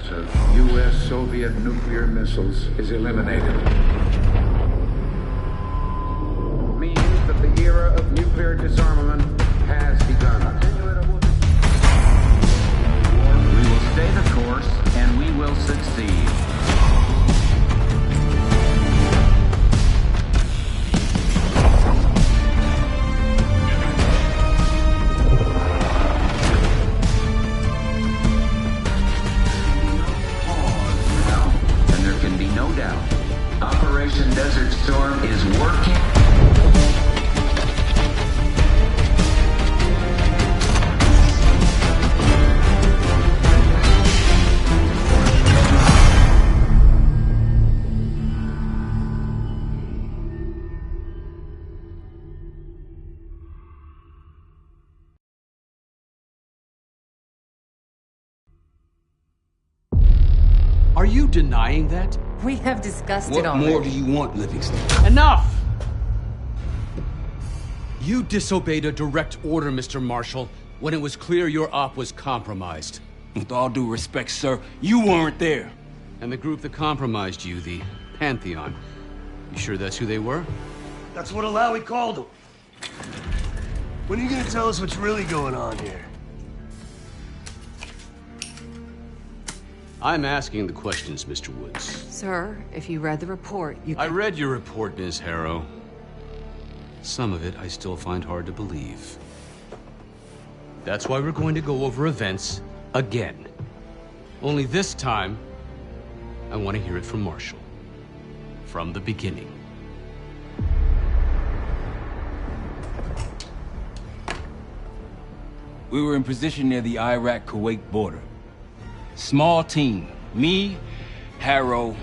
of U.S.-Soviet nuclear missiles is eliminated. Means that the era of nuclear disarmament has begun. We will stay the course, and we will succeed. No doubt. Operation Desert Storm is working. Are you denying that? We have discussed it already. What more do you want, Livingston? Enough! You disobeyed a direct order, Mr. Marshall, when it was clear your op was compromised. With all due respect, sir, you weren't there. And the group that compromised you, the Pantheon, you sure that's who they were? That's what Alawi called them. When are you gonna tell us what's really going on here? I'm asking the questions, Mr. Woods. Sir, if you read the report, you I read your report, Ms. Harrow. Some of it I still find hard to believe. That's why we're going to go over events again. Only this time, I want to hear it from Marshall. From the beginning. We were in position near the Iraq-Kuwait border. Small team. Me, Harrow,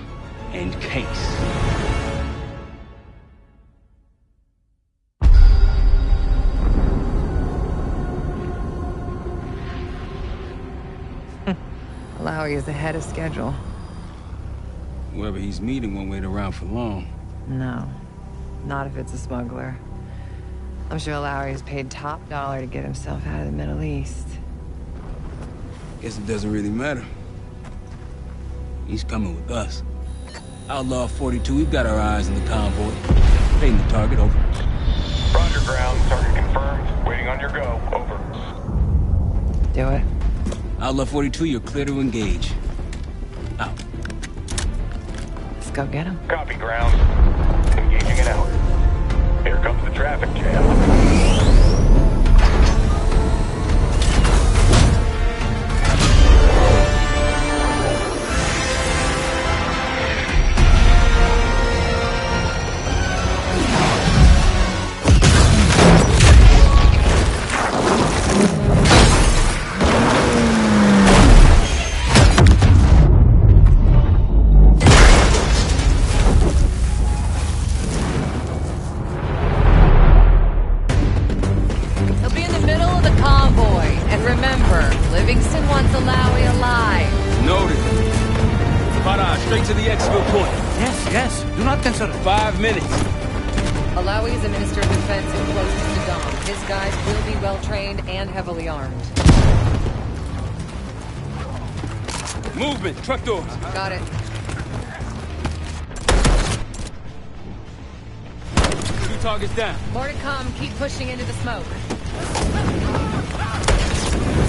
and Case. Alawi is ahead of schedule. Whoever he's meeting won't wait around for long. No, not if it's a smuggler. I'm sure Alawi is paid top dollar to get himself out of the Middle East. Guess it doesn't really matter. He's coming with us. Outlaw 42, we've got our eyes on the convoy. Paying the target, over. Roger, ground. Target confirmed. Waiting on your go. Over. Do it. Outlaw 42, you're clear to engage. Out. Let's go get him. Copy, ground. Engaging it out. Here comes the traffic jam. Straight to the exfil point. Yes. Do not consider. 5 minutes. Alawi is a minister of defense and closest to Dom. His guys will be well-trained and heavily armed. Movement. Truck doors. Got it. 2 targets down. More to come. Keep pushing into the smoke.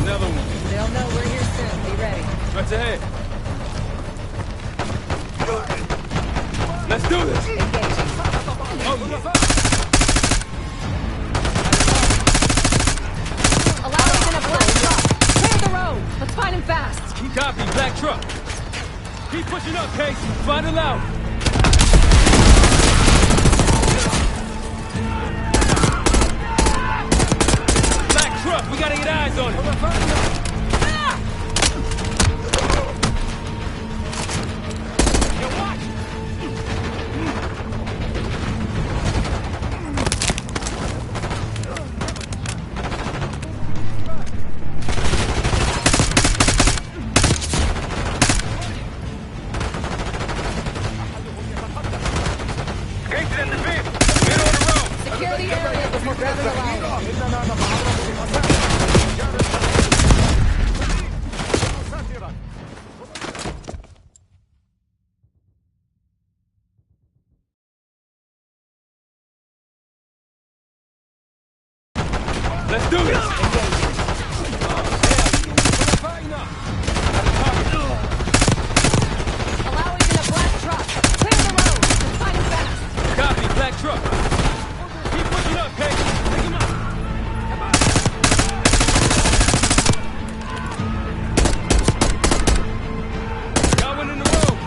Another one. They'll know we're here soon. Be ready. Right ahead. Let's do this! Engaging. Oh, yeah. Alawi's in a black truck. Clear the road. Let's find him fast. Keep copy, black truck. Keep pushing up, Case. Find Alawi. Black truck, we gotta get eyes on it. Let's do this! Allowing in a black truck. Clear the road. Let's find him fast. Copy, black truck. Keep pushing up, Kate. Take him out. Got one in the road.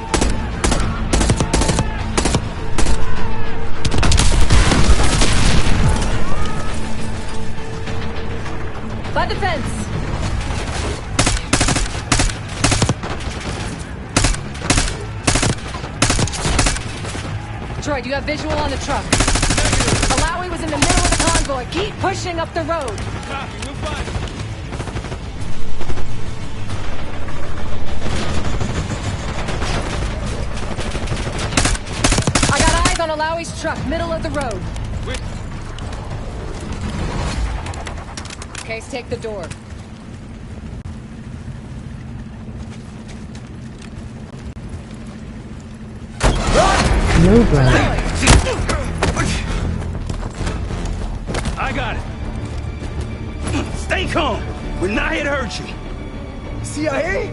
By the fence. Troy, do you have visual on the truck? Alawi was in the middle of the convoy. Keep pushing up the road. Copy, we'll find him. I got eyes on Alawi's truck, middle of the road. Case, take the door. No, bro. I got it. Stay calm. We're not here to hurt you. CIA?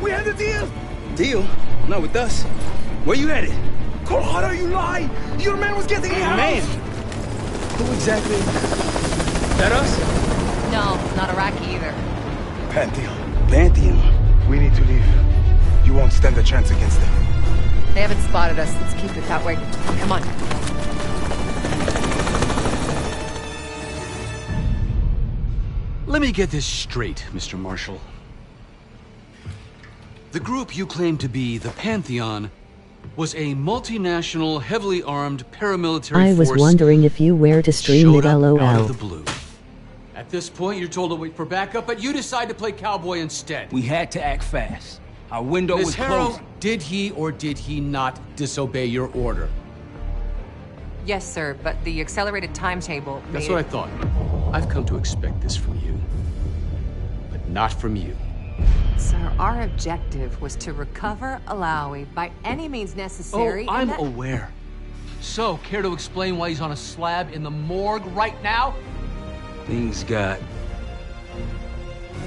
We had a deal. Deal? Not with us. Where you headed? Colorado, you lie. Your man was getting me out. Man! Who exactly? That us? No, not Iraqi either. Pantheon. Pantheon. We need to leave. You won't stand a chance against them. They haven't spotted us. Let's keep it that way. Come on. Let me get this straight, Mr. Marshall. The group you claim to be the Pantheon was a multinational, heavily armed paramilitary I was force wondering if you were to stream showed it, up lol. out of the blue. At this point, you're told to wait for backup, but you decide to play cowboy instead. We had to act fast. Our window Ms. was Harrow, closing. did he or did he not disobey your order? Yes, sir, but the accelerated timetable made That's what I thought. I've come to expect this from you. But not from you. Sir, our objective was to recover Alawi by any means necessary. I'm aware. So, care to explain why he's on a slab in the morgue right now? Things got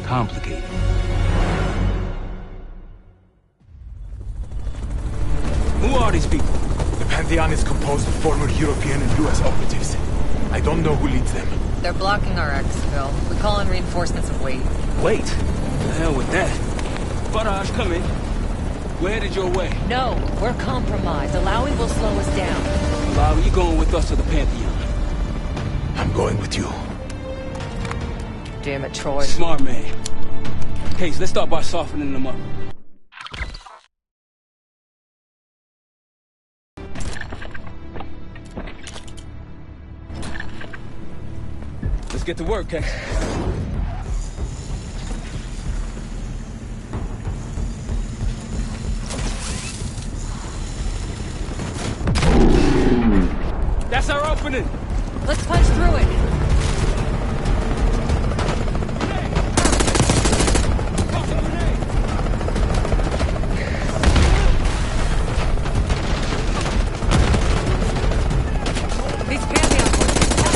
complicated. Who are these people? The Pantheon is composed of former European and U.S. operatives. I don't know who leads them. They're blocking our exfil. We call in reinforcements and wait. Wait. The hell with that. Faraj, come in. We're headed your way. No, we're compromised. Alawi will slow us down. Bob, you going with us to the Pantheon? I'm going with you. Damn it, Troy. Smart man. Case, let's start by softening them up. Let's get to work, Case. That's our opening. Let's punch through it. These Pantheon forces.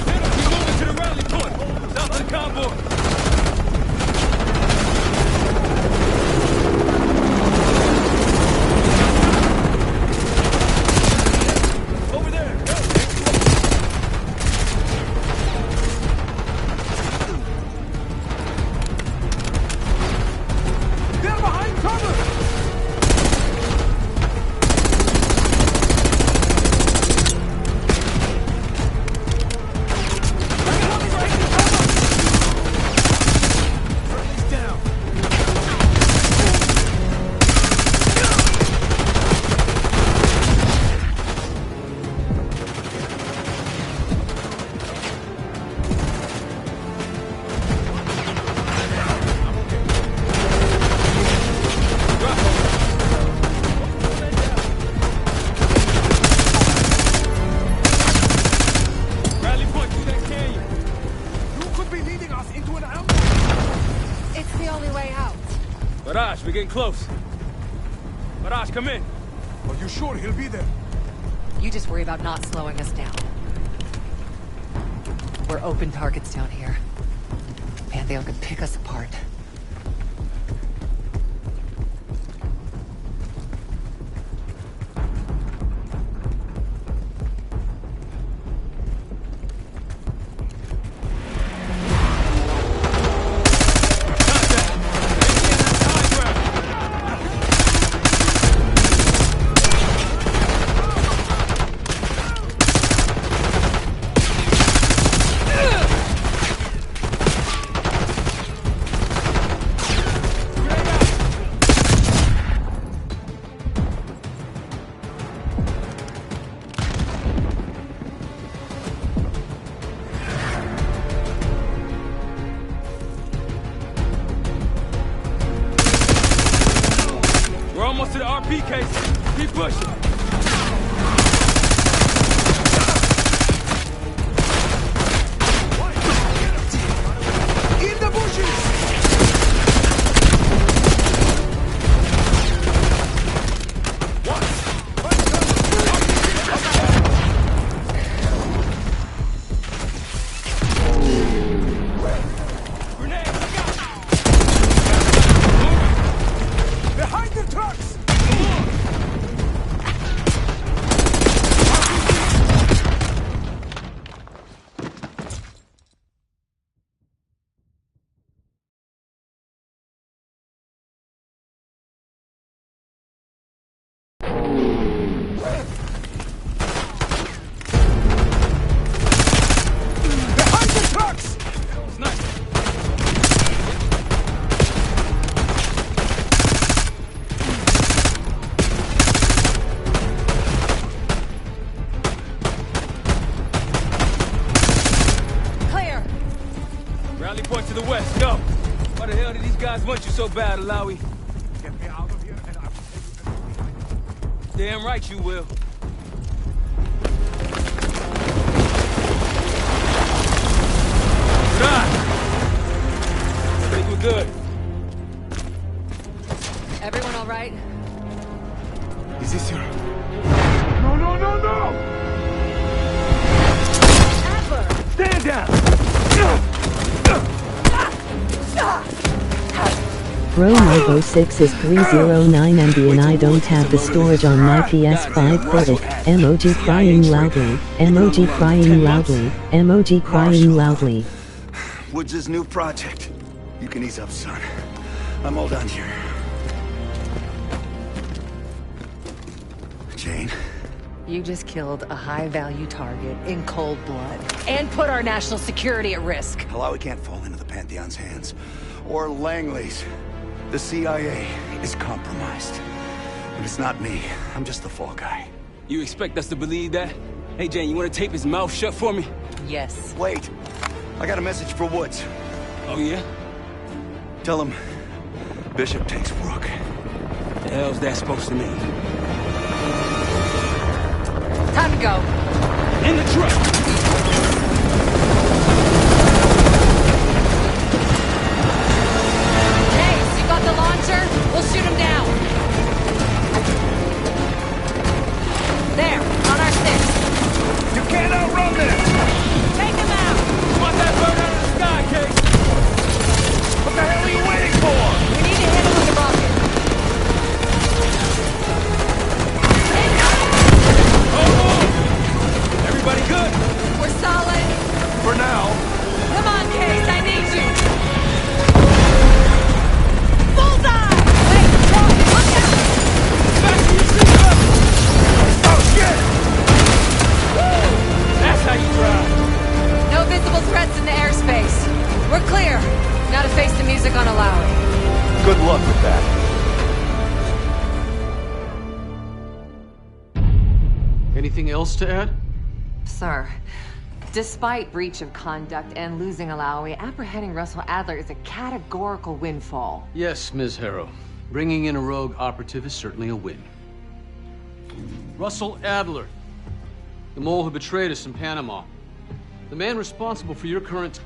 We're moving to the rally point. South of the convoy. Over there. They're behind cover! Rally point through that canyon. You could be leading us into an ambush. It's the only way out. Faraj, we're getting close. Faraj, come in. Are you sure he'll be there? You just worry about not slowing us down. We're open targets down here. Pantheon could pick us apart. Almost to the RP case. Keep pushing. In the bushes! Behind the trucks! Behind the trucks! Clear! Rally point to the west, go! Why the hell did these guys want you so bad, Alawi? Get me out of here and I will take you. Damn right you will. God! I think we're good. Everyone all right? Is this your... No, no, no, no! Adler! Stand down! Bro, my Bo6 is 309 MB and I don't have the storage on my PS5 for it. Emoji crying loudly. Emoji crying loudly. Emoji crying loudly. Woods' new project. You can ease up, son. I'm all done here. Jane? You just killed a high-value target in cold blood and put our national security at risk. Alawi can't fall into the Pantheon's hands. Or Langley's. The CIA is compromised. And it's not me. I'm just the fall guy. You expect us to believe that? Hey, Jane, you want to tape his mouth shut for me? Yes. Wait. I got a message for Woods. Oh, yeah? Tell him Bishop takes Rook. The hell's that supposed to mean? Time to go. In the truck! Chase, you got the launcher? We'll shoot him down. There, on our six. You can't outrun this! Take him out! Want that bird out of the sky, Case? What the hell are you waiting for? We need to hit him with a rocket. Everybody good? We're solid. For now. Come on, Case, I need you. Bullseye! Wait, whoa, look out! Fasten your seatbelt! Oh, shit! That's how you drive. No visible threats in the airspace. We're clear. Now to face the music on Alawi. Good luck with that. Anything else to add? Sir, despite breach of conduct and losing Alawi, apprehending Russell Adler is a categorical windfall. Yes, Ms. Harrow. Bringing in a rogue operative is certainly a win. Russell Adler, the mole who betrayed us in Panama. The man responsible for your current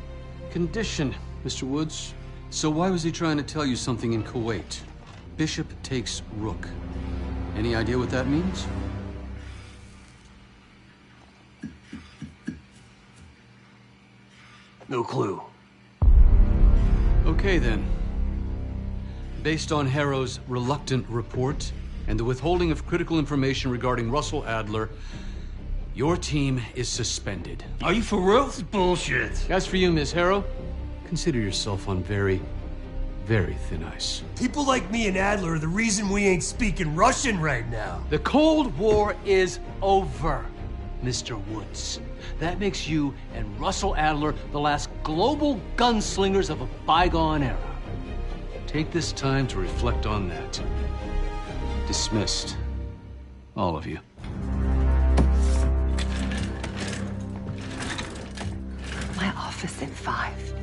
condition, Mr. Woods. So why was he trying to tell you something in Kuwait? Bishop takes Rook. Any idea what that means? No clue. Okay, then. Based on Harrow's reluctant report and the withholding of critical information regarding Russell Adler, your team is suspended. Are you for real? This is bullshit. As for you, Miss Harrow, consider yourself on very, very thin ice. People like me and Adler are the reason we ain't speaking Russian right now. The Cold War is over, Mr. Woods. That makes you and Russell Adler the last global gunslingers of a bygone era. Take this time to reflect on that. Dismissed. All of you. My office in 5.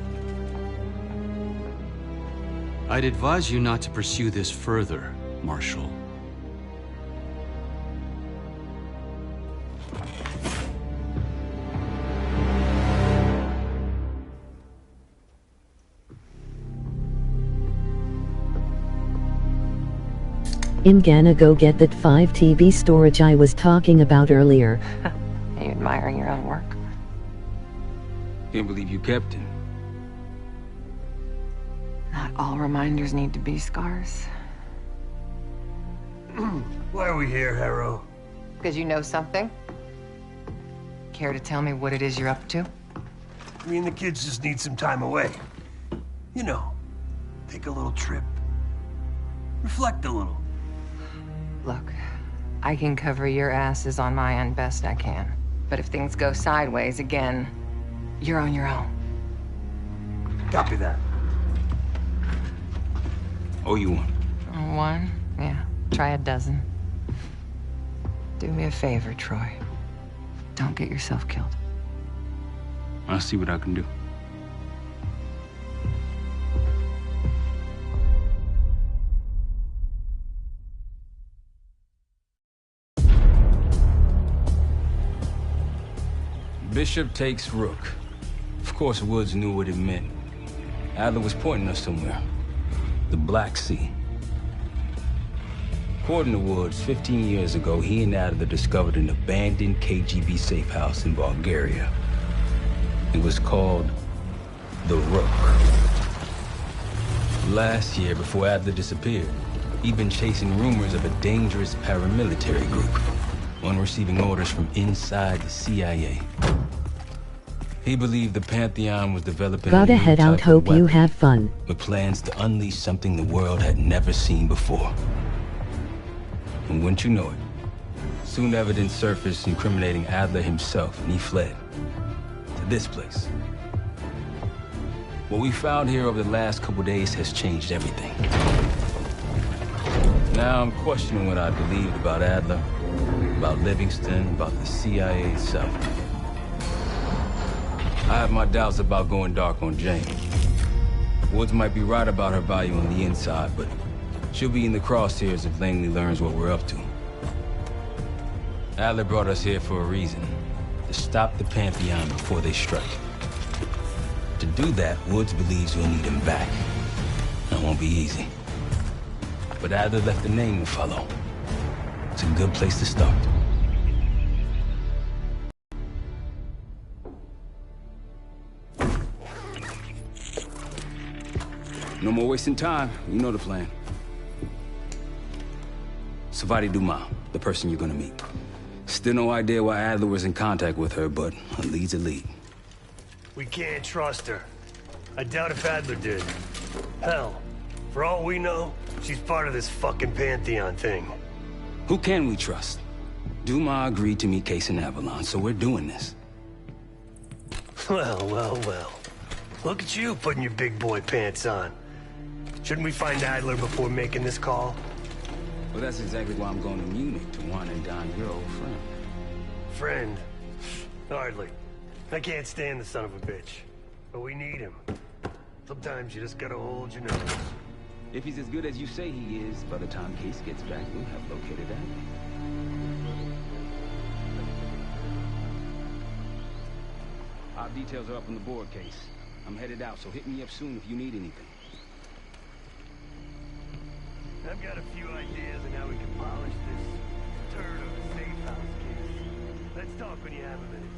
I'd advise you not to pursue this further, Marshal. I'm gonna go get that 5 TB storage I was talking about earlier. Are you admiring your own work? Can't believe you kept it. Not all reminders need to be scars. Why are we here, Harrow? Because you know something? Care to tell me what it is you're up to? Me and the kids just need some time away. You know, take a little trip. Reflect a little. Look, I can cover your asses on my end best I can. But if things go sideways again, you're on your own. Copy that. Oh, you won. One? Yeah. Try a dozen. Do me a favor, Troy. Don't get yourself killed. I'll see what I can do. Bishop takes Rook. Of course, Woods knew what it meant. Adler was pointing us somewhere. The Black Sea. According to Woods, 15 years ago, he and Adler discovered an abandoned KGB safe house in Bulgaria. It was called the Rook. Last year, before Adler disappeared, he'd been chasing rumors of a dangerous paramilitary group, one receiving orders from inside the CIA. He believed the Pantheon was developing Gotta a new head out, type of hope you weapon, have fun. with plans to unleash something the world had never seen before. And wouldn't you know it, soon evidence surfaced incriminating Adler himself, and he fled to this place. What we found here over the last couple days has changed everything. Now I'm questioning what I believed about Adler, about Livingston, about the CIA itself. I have my doubts about going dark on Jane. Woods might be right about her value on the inside, but she'll be in the crosshairs if Langley learns what we're up to. Adler brought us here for a reason, to stop the Pantheon before they strike. To do that, Woods believes we'll need him back. That won't be easy. But Adler left a name to follow. It's a good place to start. No more wasting time. You know the plan. Savati Dumas, the person you're gonna meet. Still no idea why Adler was in contact with her, but a lead's a lead. We can't trust her. I doubt if Adler did. Hell, for all we know, she's part of this fucking Pantheon thing. Who can we trust? Dumas agreed to meet Case in Avalon, so we're doing this. Well, well, well. Look at you putting your big boy pants on. Shouldn't we find Adler before making this call? Well, that's exactly why I'm going to Munich to wine and dine your old friend. Friend? Hardly. I can't stand the son of a bitch. But we need him. Sometimes you just gotta hold your nose. If he's as good as you say he is, by the time Case gets back, we'll have located Adler. Our details are up on the board, Case. I'm headed out, so hit me up soon if you need anything. I've got a few ideas on how we can polish this turd of a safe house case. Let's talk when you have a minute.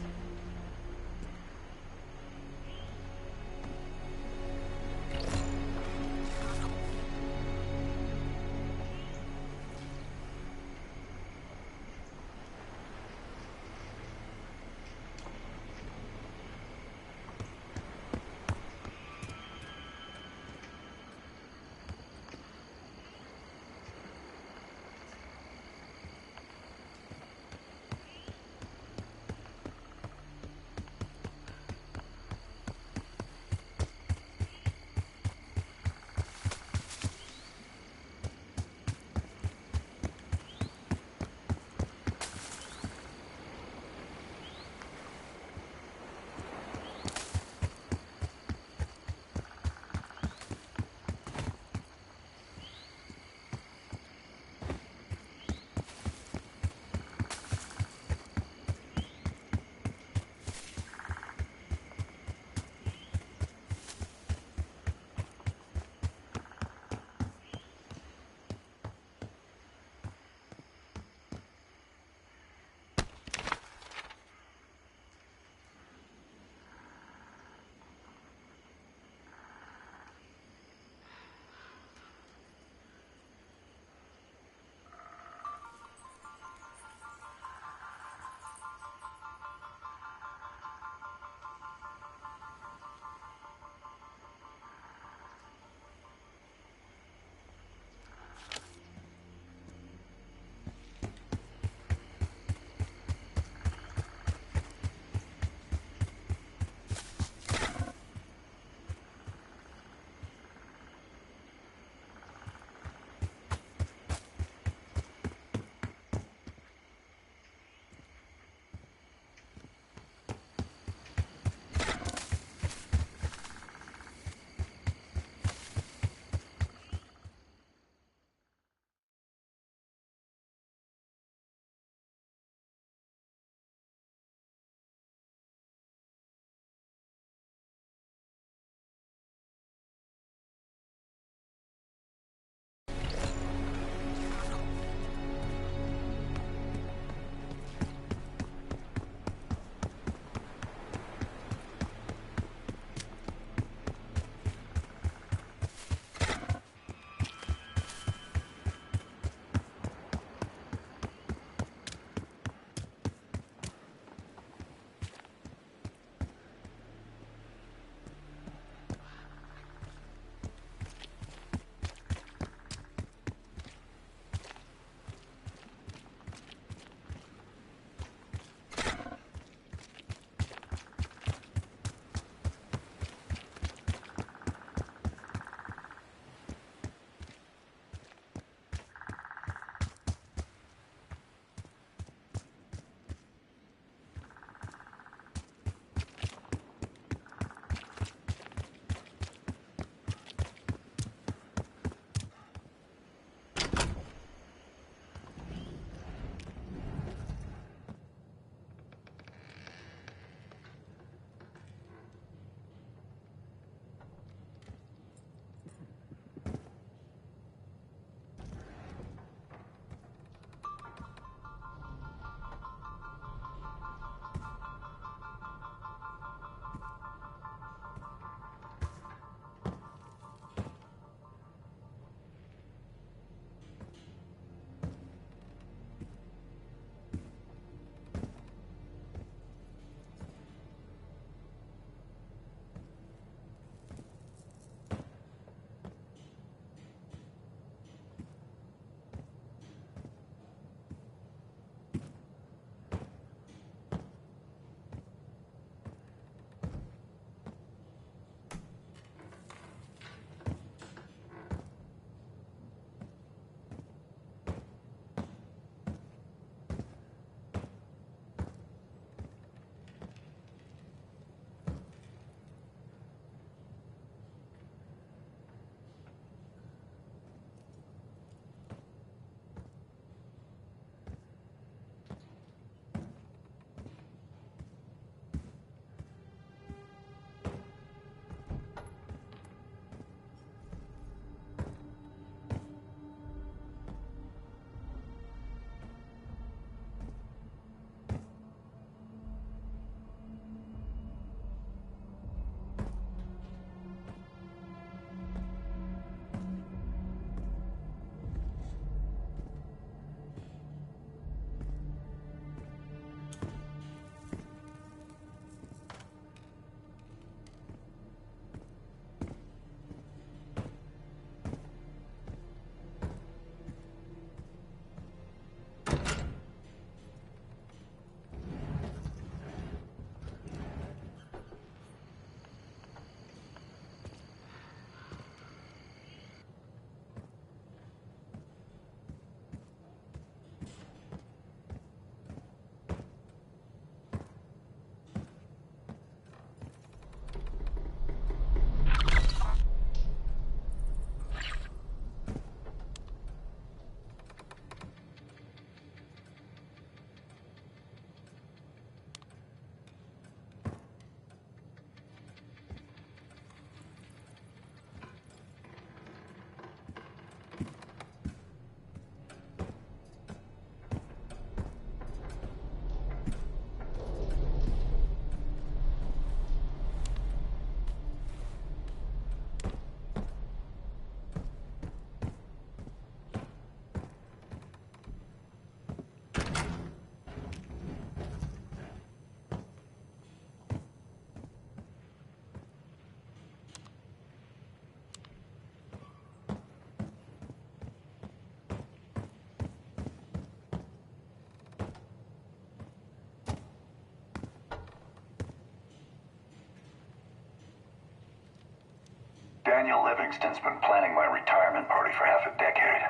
Daniel Livingston's been planning my retirement party for half a decade.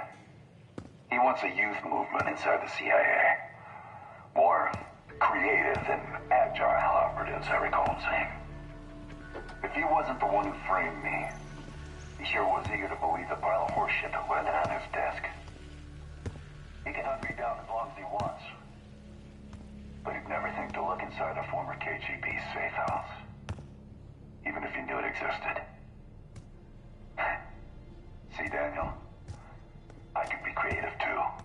He wants a youth movement inside the CIA. More creative and agile operatives, I recall him saying. If he wasn't the one who framed me, he sure was eager to believe the pile of horseshit that landed on his desk. He can hunt me down as long as he wants. But he'd never think to look inside a former KGB safe house. Even if he knew it existed. See, Daniel? I can be creative too.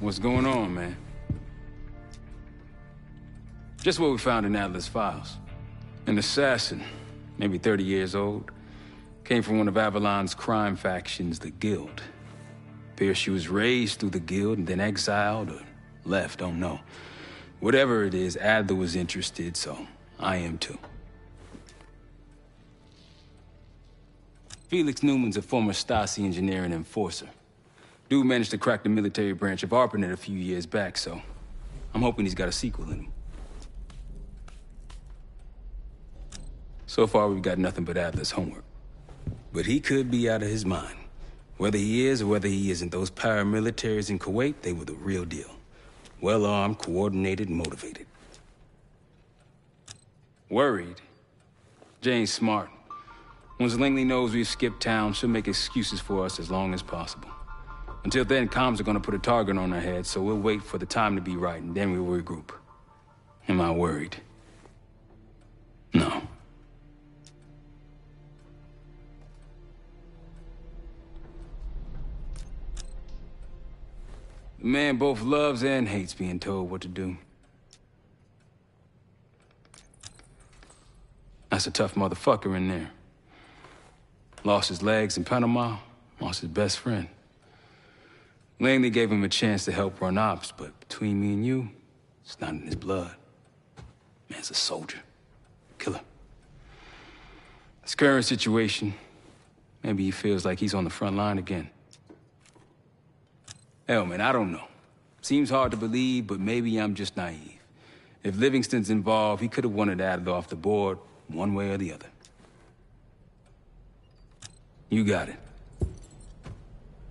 What's going on, man? Just what we found in Adler's files. An assassin, maybe 30 years old, came from one of Avalon's crime factions, the Guild. Appears she was raised through the Guild and then exiled or left, don't know. Whatever it is, Adler was interested, so I am too. Felix Newman's a former Stasi engineer and enforcer. Dude managed to crack the military branch of ARPANET a few years back, so I'm hoping he's got a sequel in him. So far, we've got nothing but Adler's homework. But he could be out of his mind. Whether he is or whether he isn't, those paramilitaries in Kuwait, they were the real deal. Well-armed, coordinated, motivated. Worried? Jane's smart. Once Langley knows we've skipped town, she'll make excuses for us as long as possible. Until then, comms are gonna put a target on our heads, so we'll wait for the time to be right, and then we'll regroup. Am I worried? No. The man both loves and hates being told what to do. That's a tough motherfucker in there. Lost his legs in Panama, lost his best friend. Langley gave him a chance to help run ops, but between me and you, it's not in his blood. Man's a soldier. Killer. His current situation, maybe he feels like he's on the front line again. Hell, man, I don't know. Seems hard to believe, but maybe I'm just naive. If Livingston's involved, he could have wanted Adler off the board, one way or the other. You got it.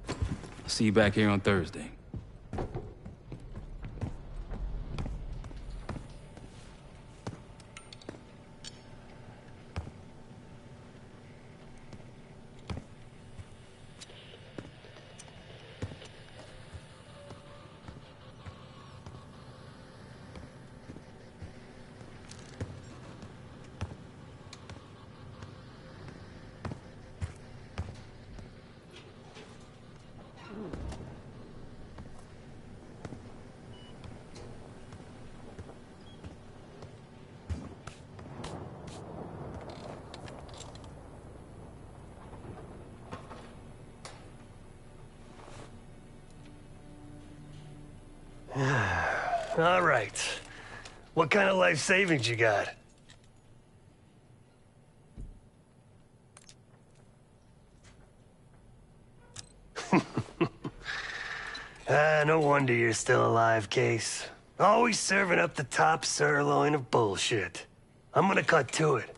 I'll see you back here on Thursday. All right. What kind of life savings you got? No wonder you're still alive, Case. Always serving up the top sirloin of bullshit. I'm gonna cut to it.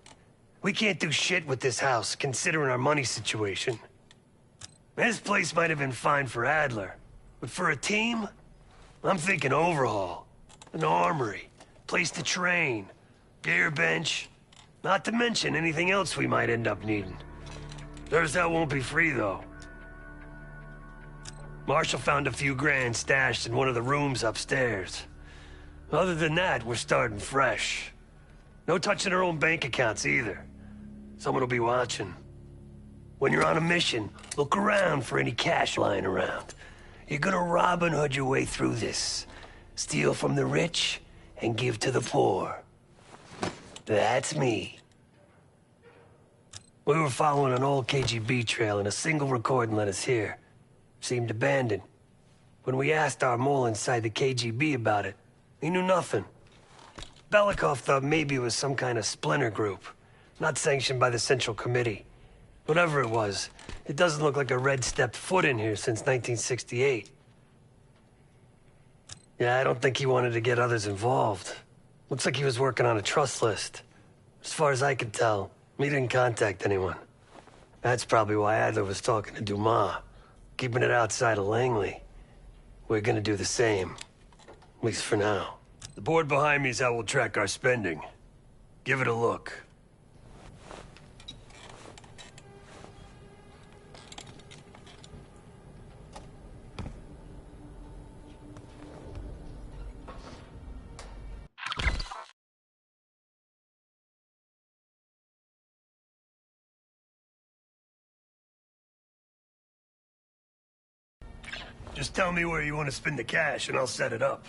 We can't do shit with this house, considering our money situation. This place might have been fine for Adler, but for a team, I'm thinking overhaul. An armory, place to train, gear bench, not to mention anything else we might end up needing. That won't be free, though. Marshall found a few grand stashed in one of the rooms upstairs. Other than that, we're starting fresh. No touching our own bank accounts either. Someone will be watching. When you're on a mission, look around for any cash lying around. You're gonna Robin Hood your way through this. Steal from the rich and give to the poor. That's me. We were following an old KGB trail and a single recording led us here. Seemed abandoned. When we asked our mole inside the KGB about it, he knew nothing. Belikov thought maybe it was some kind of splinter group, not sanctioned by the Central Committee. Whatever it was, it doesn't look like a red stepped foot in here since 1968. Yeah, I don't think he wanted to get others involved. Looks like he was working on a trust list. As far as I could tell, he didn't contact anyone. That's probably why Adler was talking to Dumas, keeping it outside of Langley. We're gonna do the same. At least for now. The board behind me is how we'll track our spending. Give it a look. Just tell me where you want to spend the cash and I'll set it up.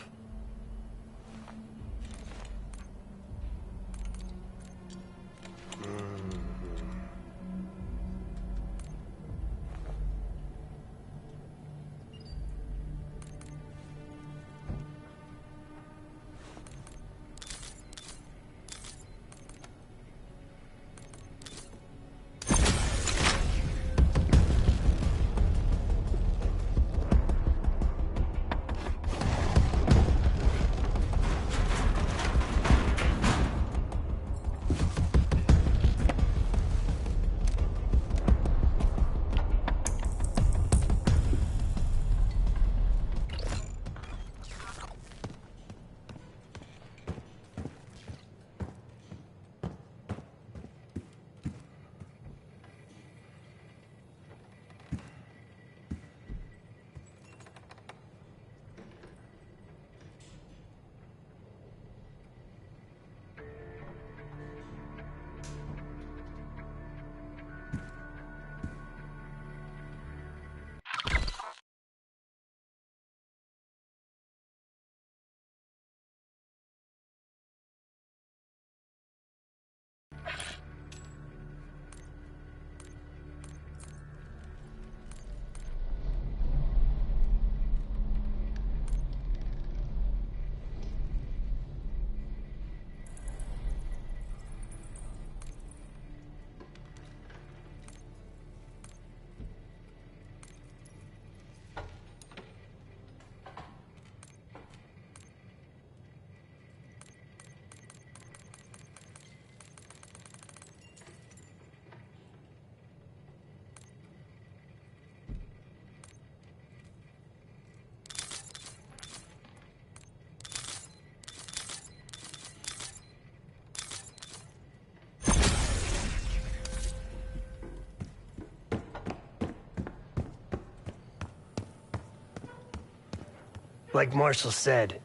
Like Marshall said,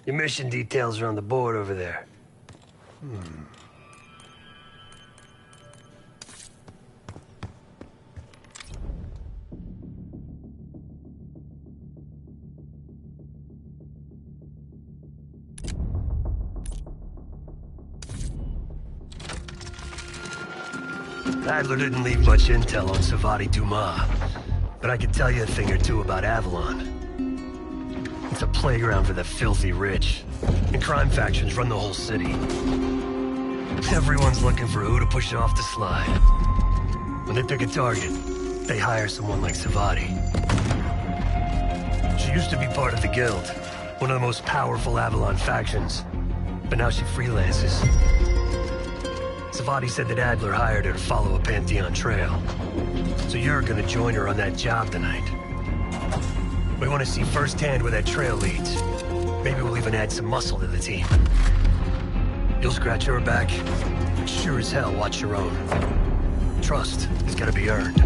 your mission details are on the board over there. Adler didn't leave much intel on Savati Dumas, but I could tell you a thing or two about Avalon. It's a playground for the filthy rich, and crime factions run the whole city. Everyone's looking for who to push off the slide. When they pick a target, they hire someone like Savati. She used to be part of the Guild, one of the most powerful Avalon factions, but now she freelances. Savati said that Adler hired her to follow a Pantheon trail. So you're gonna join her on that job tonight. We want to see firsthand where that trail leads. Maybe we'll even add some muscle to the team. You'll scratch her back, but sure as hell watch your own. Trust has got to be earned.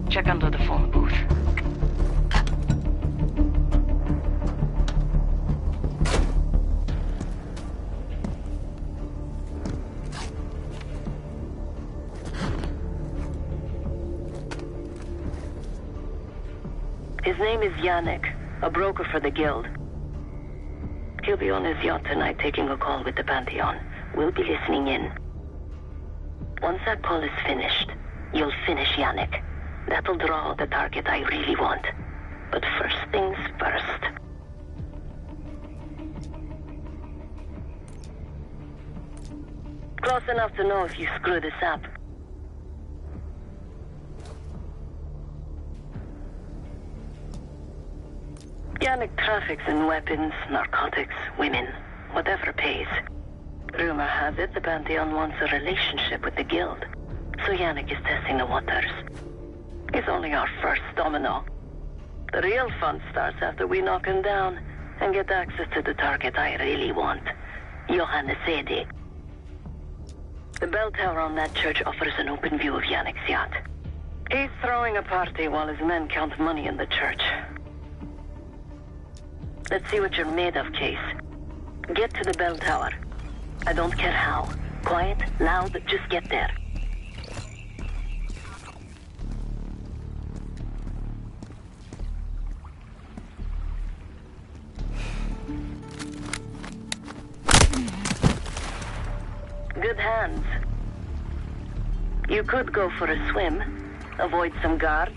Check under the phone booth. His name is Yannick, a broker for the Guild. He'll be on his yacht tonight taking a call with the Pantheon. We'll be listening in. Once that call is finished, you'll finish Yannick. That'll draw the target I really want. But first things first. Close enough to know if you screw this up. Yannick traffics in weapons, narcotics, women, whatever pays. Rumor has it the Pantheon wants a relationship with the Guild, so Yannick is testing the waters. He's only our first domino. The real fun starts after we knock him down and get access to the target I really want. Johannes Edi. The bell tower on that church offers an open view of Yannick's yacht. He's throwing a party while his men count money in the church. Let's see what you're made of, Case. Get to the bell tower. I don't care how. Quiet, loud, just get there. Good hands. You could go for a swim, avoid some guards.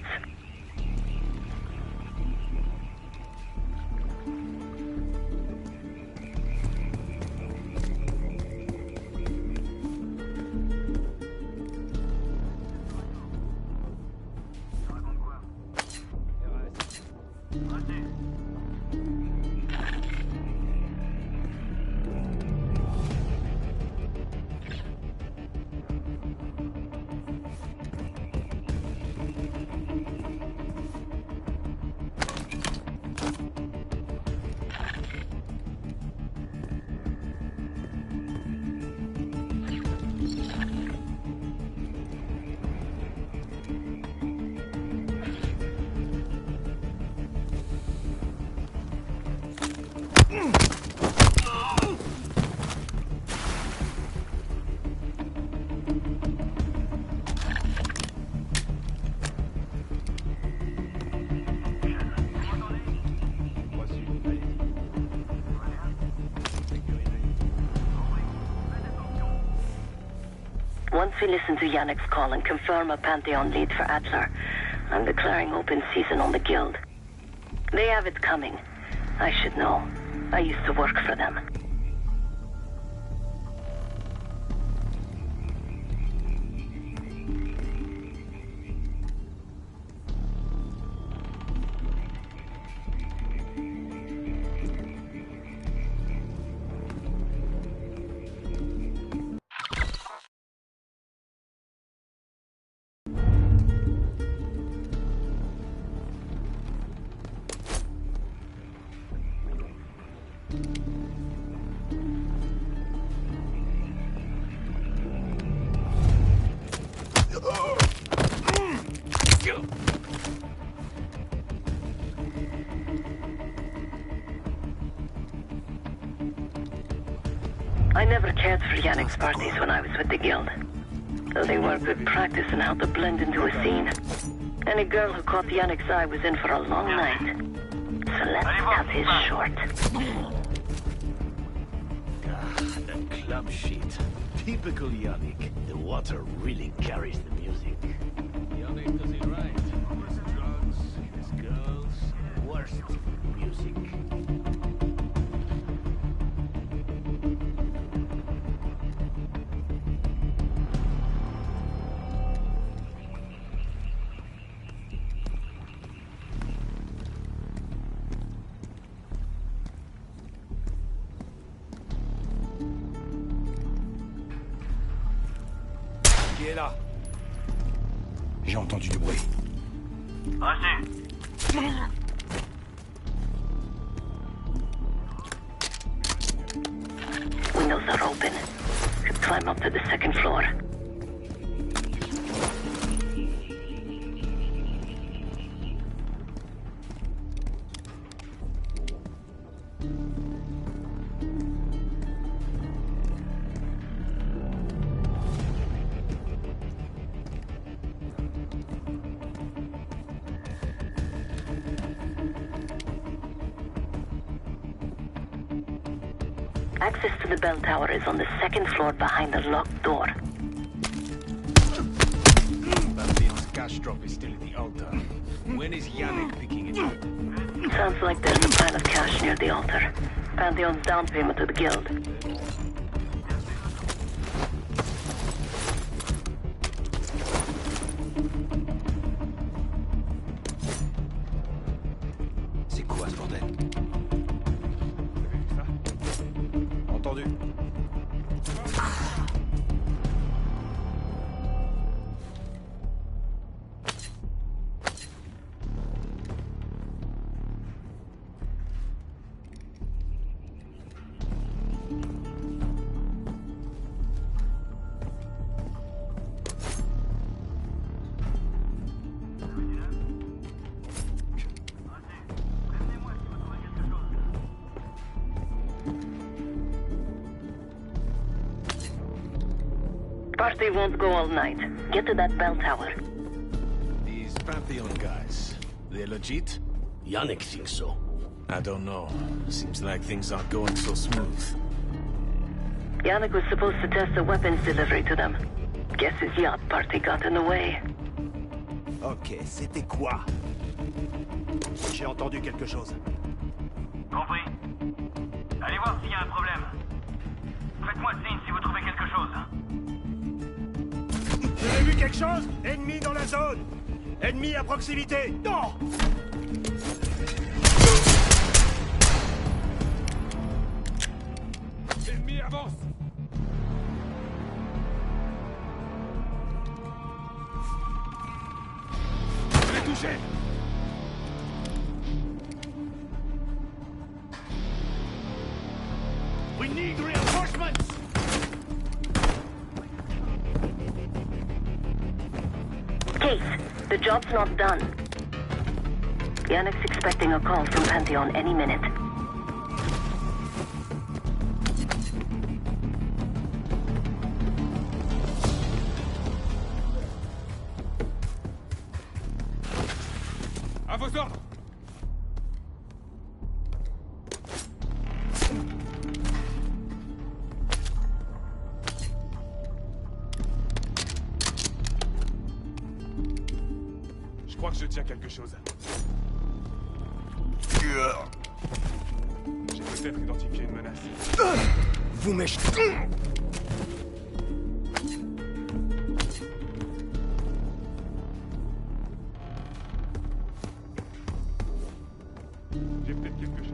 Once we listen to Yannick's call and confirm a Pantheon lead for Adler, I'm declaring open season on the Guild. They have it coming. I should know. I used to work for them. I never cared for Yannick's parties when I was with the Guild, though they were good practice in how to blend into a scene. Any girl who caught Yannick's eye was in for a long night. So let's cut his short. That club shit. Typical Yannick. The water really carries the music. Yannick does it right. His drugs, his girls, worst music. Qui est là? J'ai entendu du bruit. Windows are open. Could climb up to the second floor. Access to the bell tower is on the second floor behind a locked door. Pantheon's cash drop is still at the altar. When is Yannick picking it up? Sounds like there's a pile of cash near the altar. Pantheon's down payment to the Guild. C'est quoi ce bordel? Entendu. Party won't go all night. Get to that bell tower. These Pantheon guys, they're legit? Yannick thinks so. I don't know. Seems like things aren't going so smooth. Yannick was supposed to test the weapons delivery to them. Guess his yacht party got in the way. Ok, c'était quoi? J'ai entendu quelque chose. Compris. Allez voir s'il y a un problème. Faites-moi signe si vous trouvez quelque chose. Vous avez vu quelque chose? Ennemi dans la zone! Ennemi à proximité! Non! Ennemi avance! Je l'ai touché! We need reinforcements! Case, the job's not done. Yannick's expecting a call from Pantheon any minute. À vos ordres! Je crois que je tiens quelque chose. J'ai peut-être identifié une menace. Vous m'échantez! J'ai peut-être quelque chose.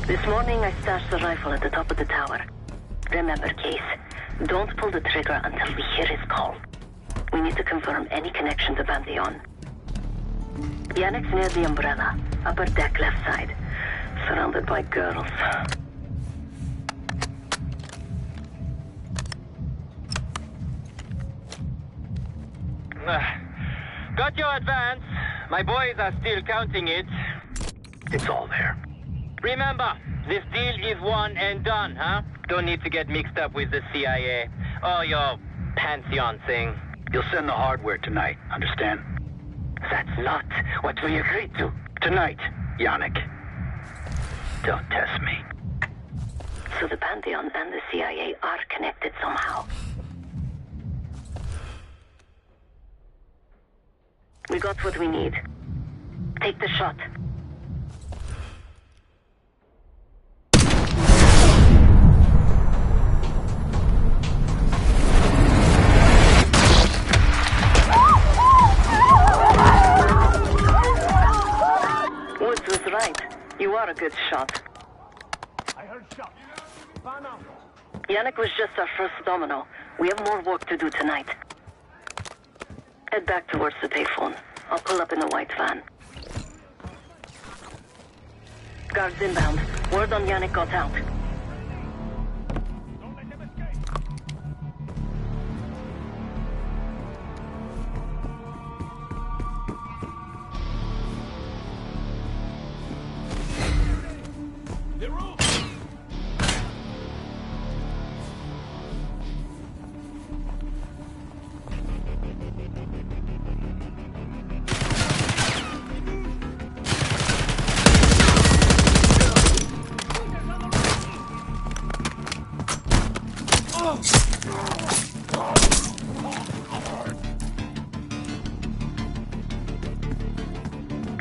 This morning I stashed the rifle at the top of the tower. Remember, Case, don't pull the trigger until we hear his call. We need to confirm any connection to Pantheon. Yannick's near the umbrella, upper deck left side, surrounded by girls. Got your advance. My boys are still counting it. It's all there. Remember, this deal is one and done, huh? Don't need to get mixed up with the CIA or your Pantheon thing. You'll send the hardware tonight, understand? That's not what we agreed to. Tonight, Yannick. Don't test me. So the Pantheon and the CIA are connected somehow. We got what we need. Take the shot. Woods was right. You are a good shot. I heard shot. Yannick was just our first domino. We have more work to do tonight. Head back towards the payphone. I'll pull up in the white van. Guards inbound. Word on Yannick got out. Don't let them escape!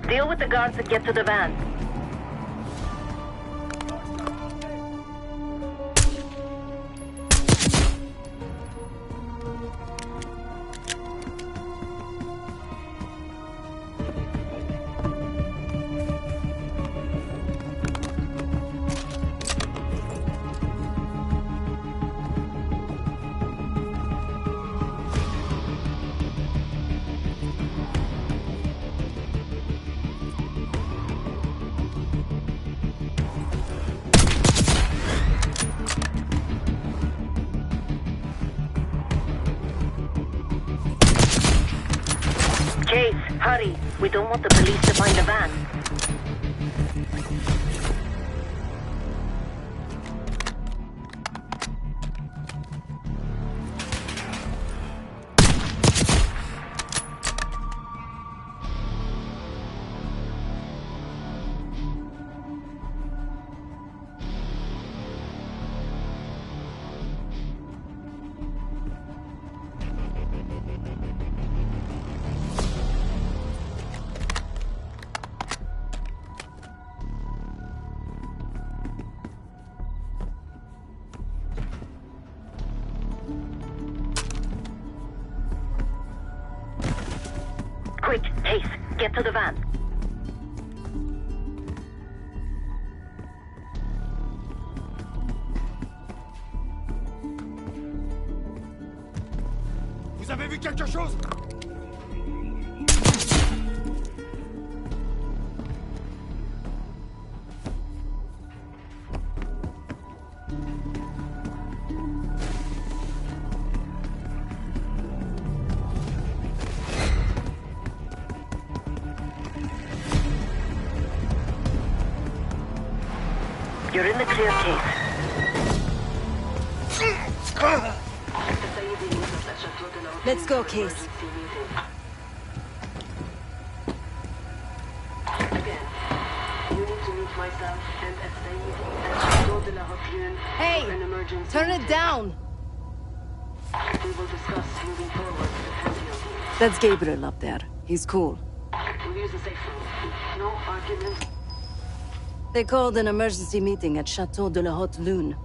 Deal with the guards and get to the van. Case, hurry. We don't want the police to find the van. Quick, Case, get to the van. Vous avez vu quelque chose? You're in the clear, Case. Let's go, Case. Hey! Turn it down! We will discuss moving forward with the Pantheon. That's Gabriel up there. He's cool. We'll use the safe room. No arguments. They called an emergency meeting at Chateau de la Haute Lune.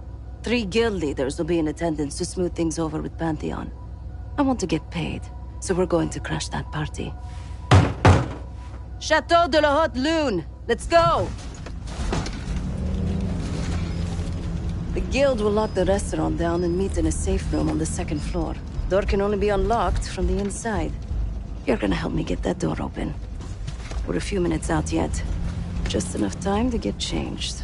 3 guild leaders will be in attendance to smooth things over with Pantheon. I want to get paid, so we're going to crash that party. Chateau de la Haute Lune! Let's go! The guild will lock the restaurant down and meet in a safe room on the 2nd floor. Door can only be unlocked from the inside. You're gonna help me get that door open. We're a few minutes out yet. Just enough time to get changed.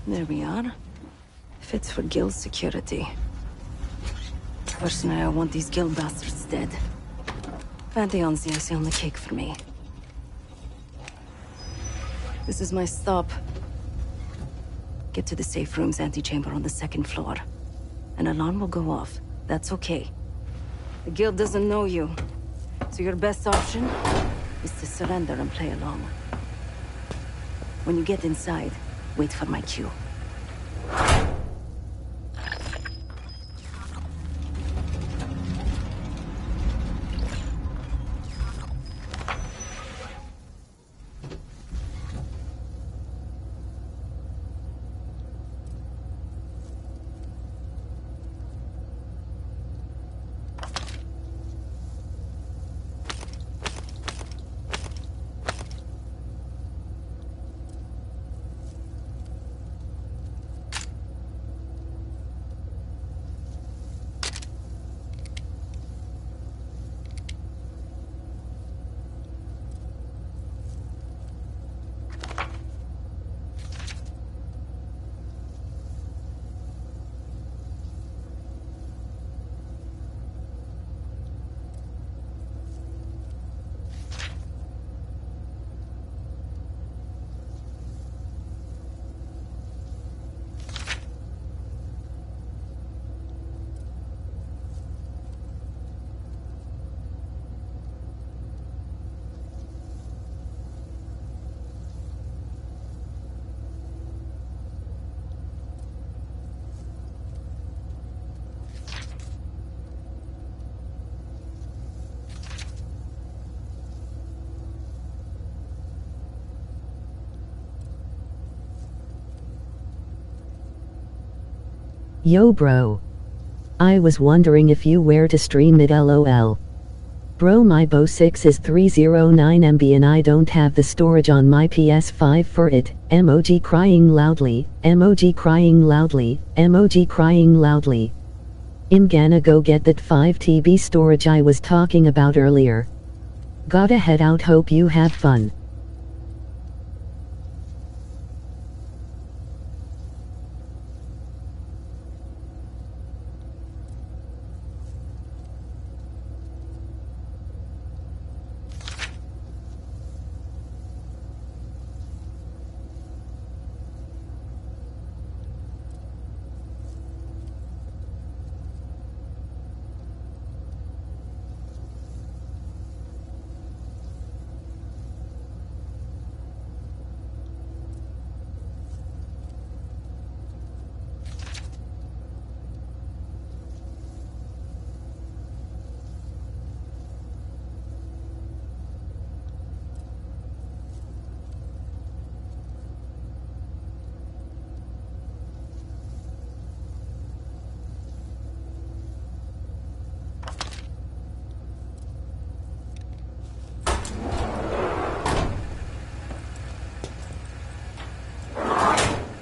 There we are. Fits for guild security. Personally, I want these guild bastards dead. Pantheon's the icing on the cake for me. This is my stop. Get to the safe room's antechamber on the 2nd floor. An alarm will go off. That's okay. The guild doesn't know you, so your best option is to surrender and play along. When you get inside, wait for my cue. Yo bro. I was wondering if you where to stream it lol. Bro, my Bo6 is 309 MB and I don't have the storage on my PS5 for it. Emoji crying loudly, emoji crying loudly, emoji crying loudly. I'm gonna go get that 5 TB storage I was talking about earlier. Gotta head out, hope you have fun.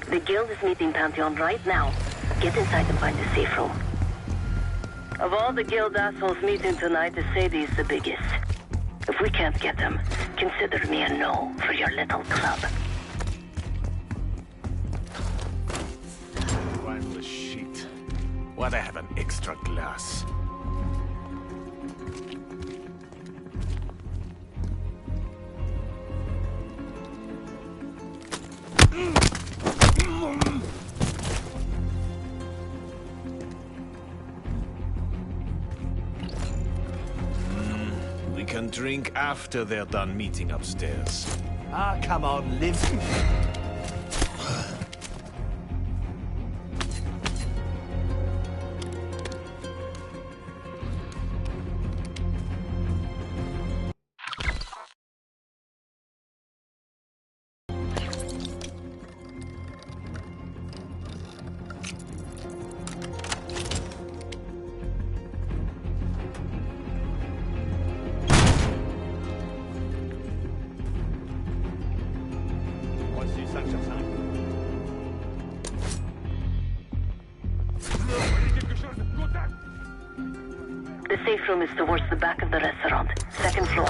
The guild is meeting Pantheon right now. Get inside and find the safe room. Of all the guild assholes meeting tonight, the Sadie is the biggest. If we can't get them, consider me a no for your little club. Find the sheet. Why'd I have an extra glass? We can drink after they're done meeting upstairs. Ah, come on, live. The safe room is towards the back of the restaurant, second floor.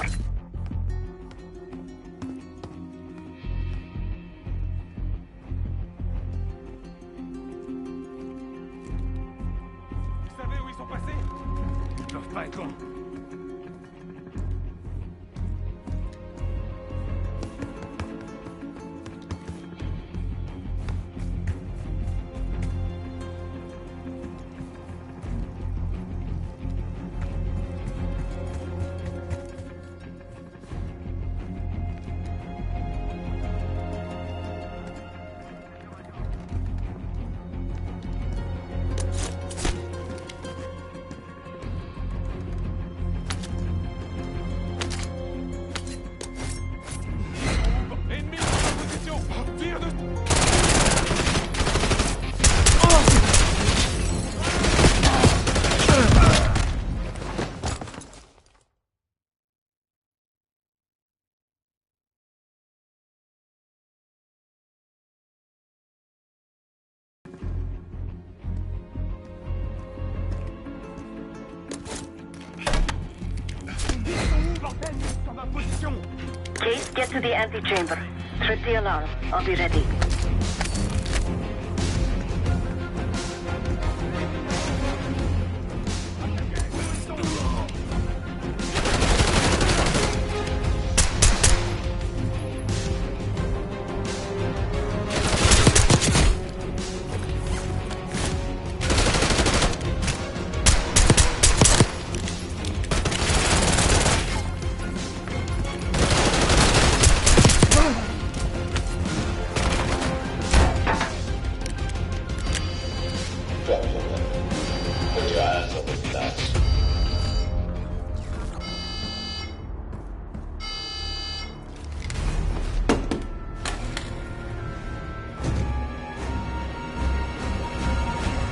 Vous savez où ils sont passés? Ils peuvent pas être loin. Case, get to the antechamber. Trip the alarm. I'll be ready.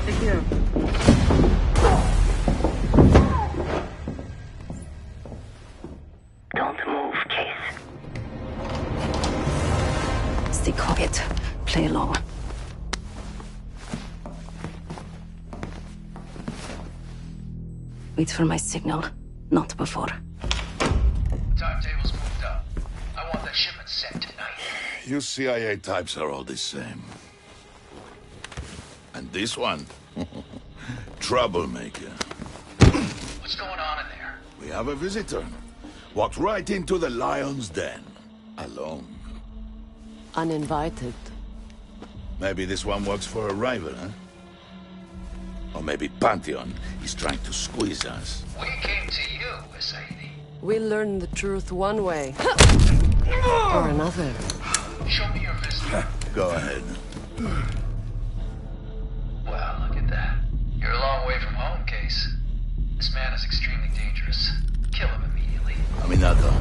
Secure. Don't move, Case. Stay quiet. Play along. Wait for my signal, not before. Timetable's moved up. I want that shipment sent tonight. You CIA types are all the same. And this one? Troublemaker. What's going on in there? We have a visitor. Walked right into the lion's den. Alone. Uninvited. Maybe this one works for a rival, huh? Or maybe Pantheon is trying to squeeze us. We came to you, Sadie. We learn the truth one way. Or another. Show me your visitor. Go ahead. Well, look at that. You're a long way from home, Case. This man is extremely dangerous. Kill him immediately. Aminata.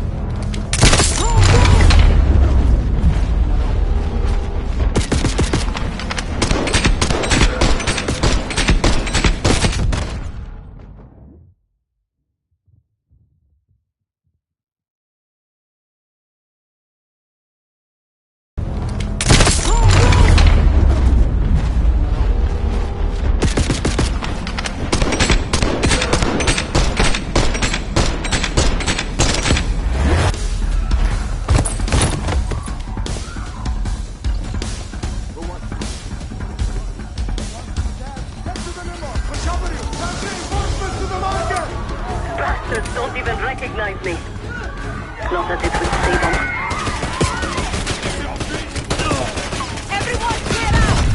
Bastards don't even recognize me. Not that it would save them. Everyone, get out!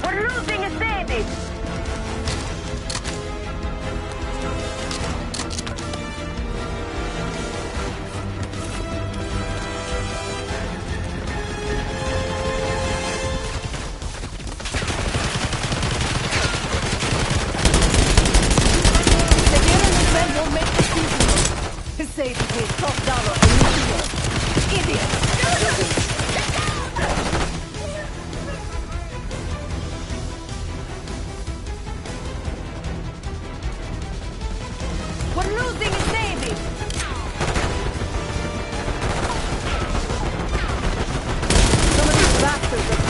We're losing a Sadie! Say to me, top dollar, idiot! We're losing a Sadie! Some of these bastards are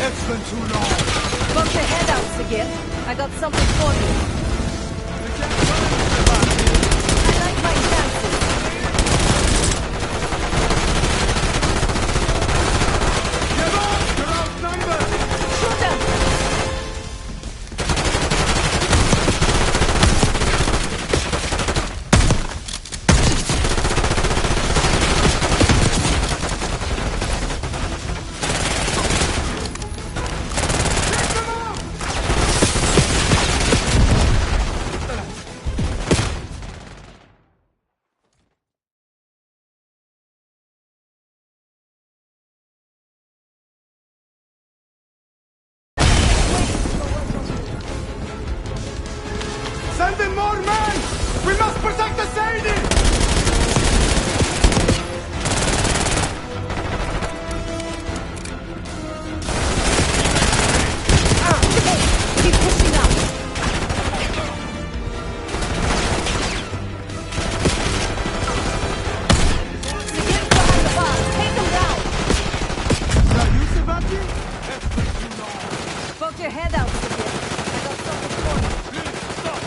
It's been too long. Got your head out again. I got something for you. I like my chances. Get off! You're outnumbered! Shoot them! your head out, Sibir. I got something for you. Stop!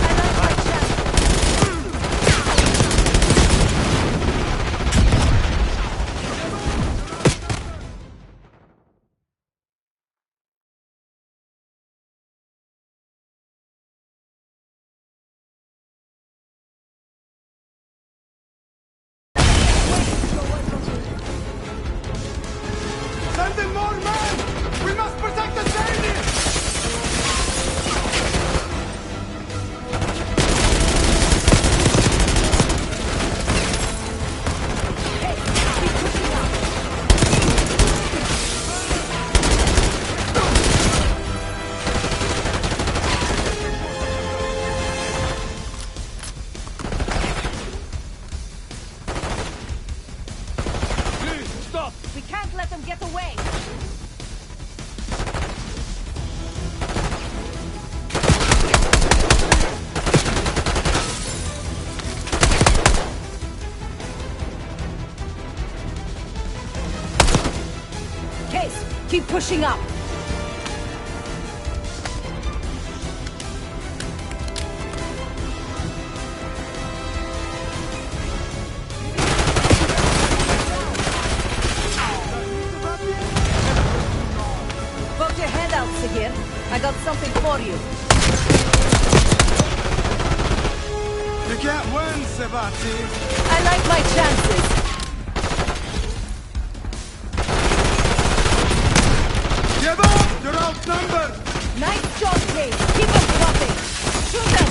I like my chance. Send in more men! We must protect the stadium! Please, stop! We can't let them get away. Case, keep pushing up. Put your hand out, Sigir. I got something for you. You can't win, Sebati! I like my chances. Give up! You're outnumbered! Nice job, Case. Keep on dropping. Shoot them.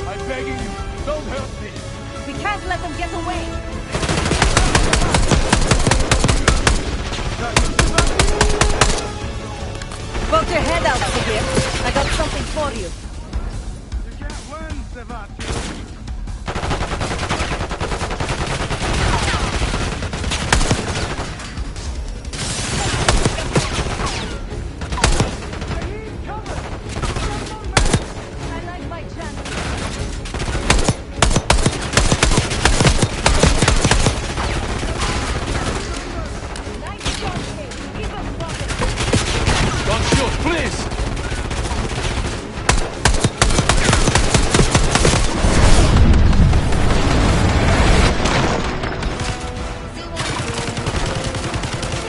I'm begging you, don't hurt me! We can't let them get away. Put your head out, Sigir. I got something for you. You can't win, Sebati! I like my chances. Nice job, Case. Keep on dropping. Don't shoot, please!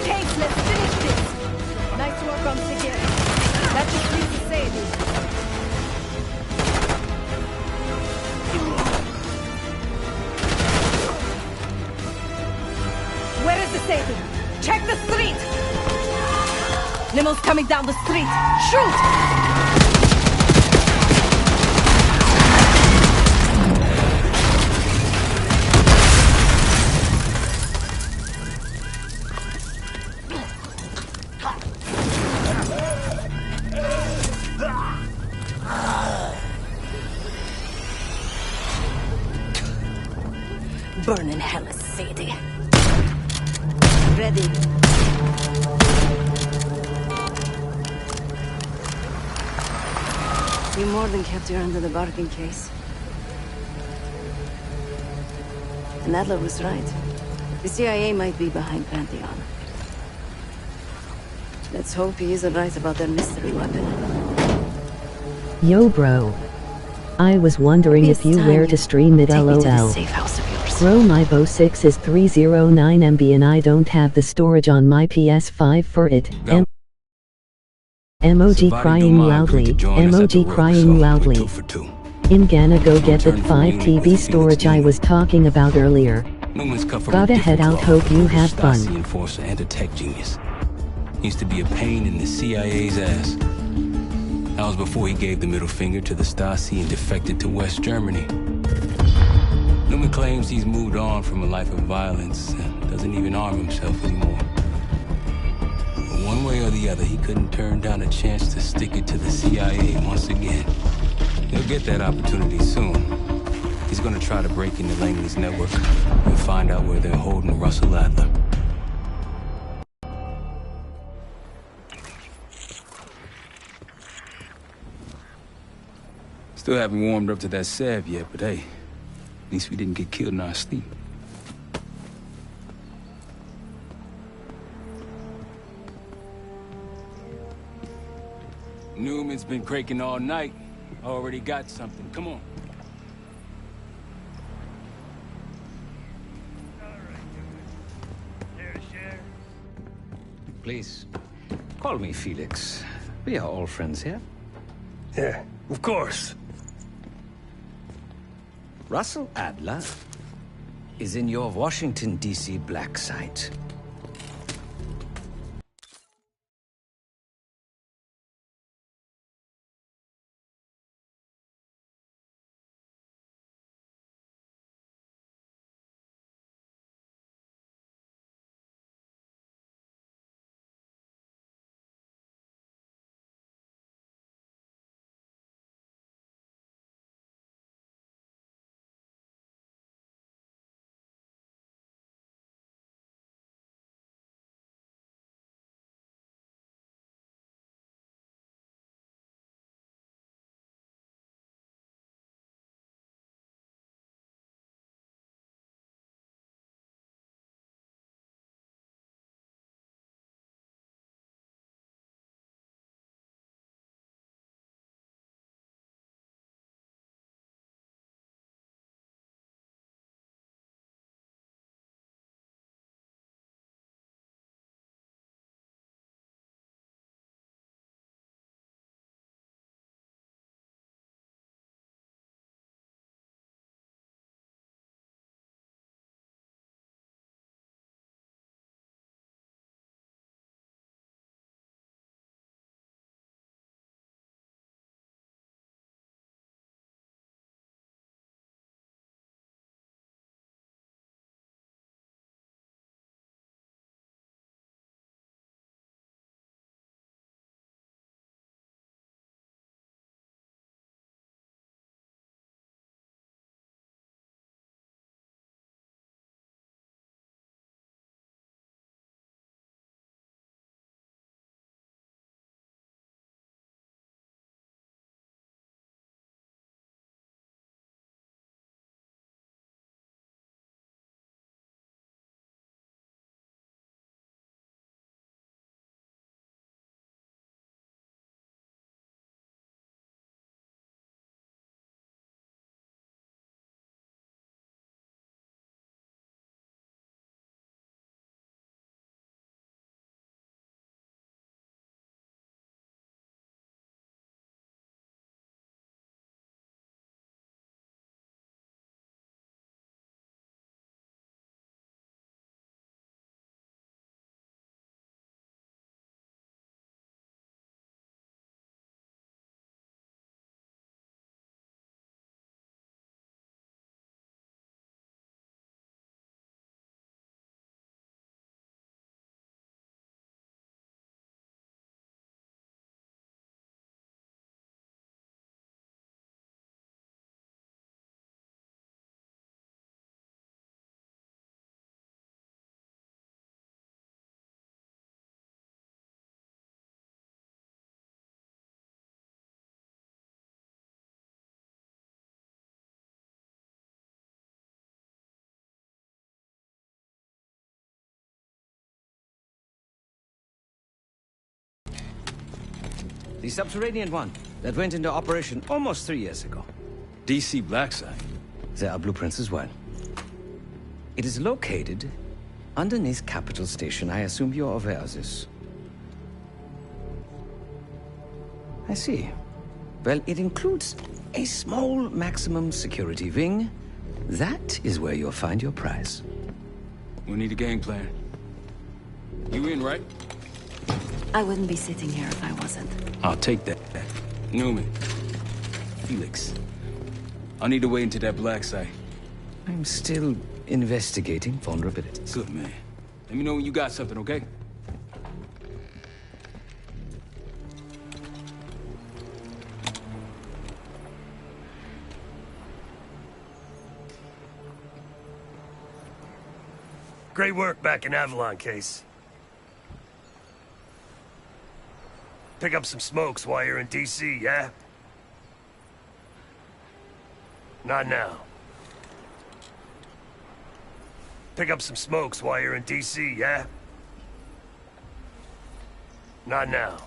Case, let's finish this. Nice work on Sigir. That just leaves the Sadie. Where is the Sadie? Check the street! Limo's coming down the street. Shoot! Burn in hell, Sadie. Ready. You more than kept her under the bargain case. And Adler was right. The CIA might be behind Pantheon. Let's hope he isn't right about their mystery weapon. Yo bro. I was wondering if you were to stream it Take me to this LOL. safe house of yours. Bro, my Bo6 is 309 MB and I don't have the storage on my PS5 for it. Emoji crying loudly. Emoji crying loudly. In Ghana, go get that 5 TB storage I was talking about earlier. Gotta head out, hope you have fun. Stasi enforcer and a tech genius. Used to be a pain in the CIA's ass. That was before he gave the middle finger to the Stasi and defected to West Germany. Newman claims he's moved on from a life of violence and doesn't even arm himself anymore. But one way or the other, he couldn't turn down a chance to stick it to the CIA once again. He'll get that opportunity soon. He's gonna try to break into Langley's network and find out where they're holding Russell Adler. Still haven't warmed up to that salve yet, but hey, at least we didn't get killed in our sleep. Newman's been cranking all night. Already got something. Come on. Please, call me Felix. We are all friends here. Yeah, of course. Russell Adler is in your Washington, D.C. black site. The subterranean one that went into operation almost 3 years ago. DC black site. There are blueprints as well. It is located underneath Capital Station. I assume you're aware of this. I see. Well, it includes a small maximum security wing. That is where you'll find your prize. We need a game plan. You in, right? I wouldn't be sitting here if I wasn't. I'll take that. Newman. Felix. I need to wait into that black site. I'm still investigating vulnerabilities. Good, man. Let me know when you got something, okay? Great work back in Avalon, Case. Pick up some smokes while you're in DC, yeah? Not now. Pick up some smokes while you're in DC, yeah? Not now.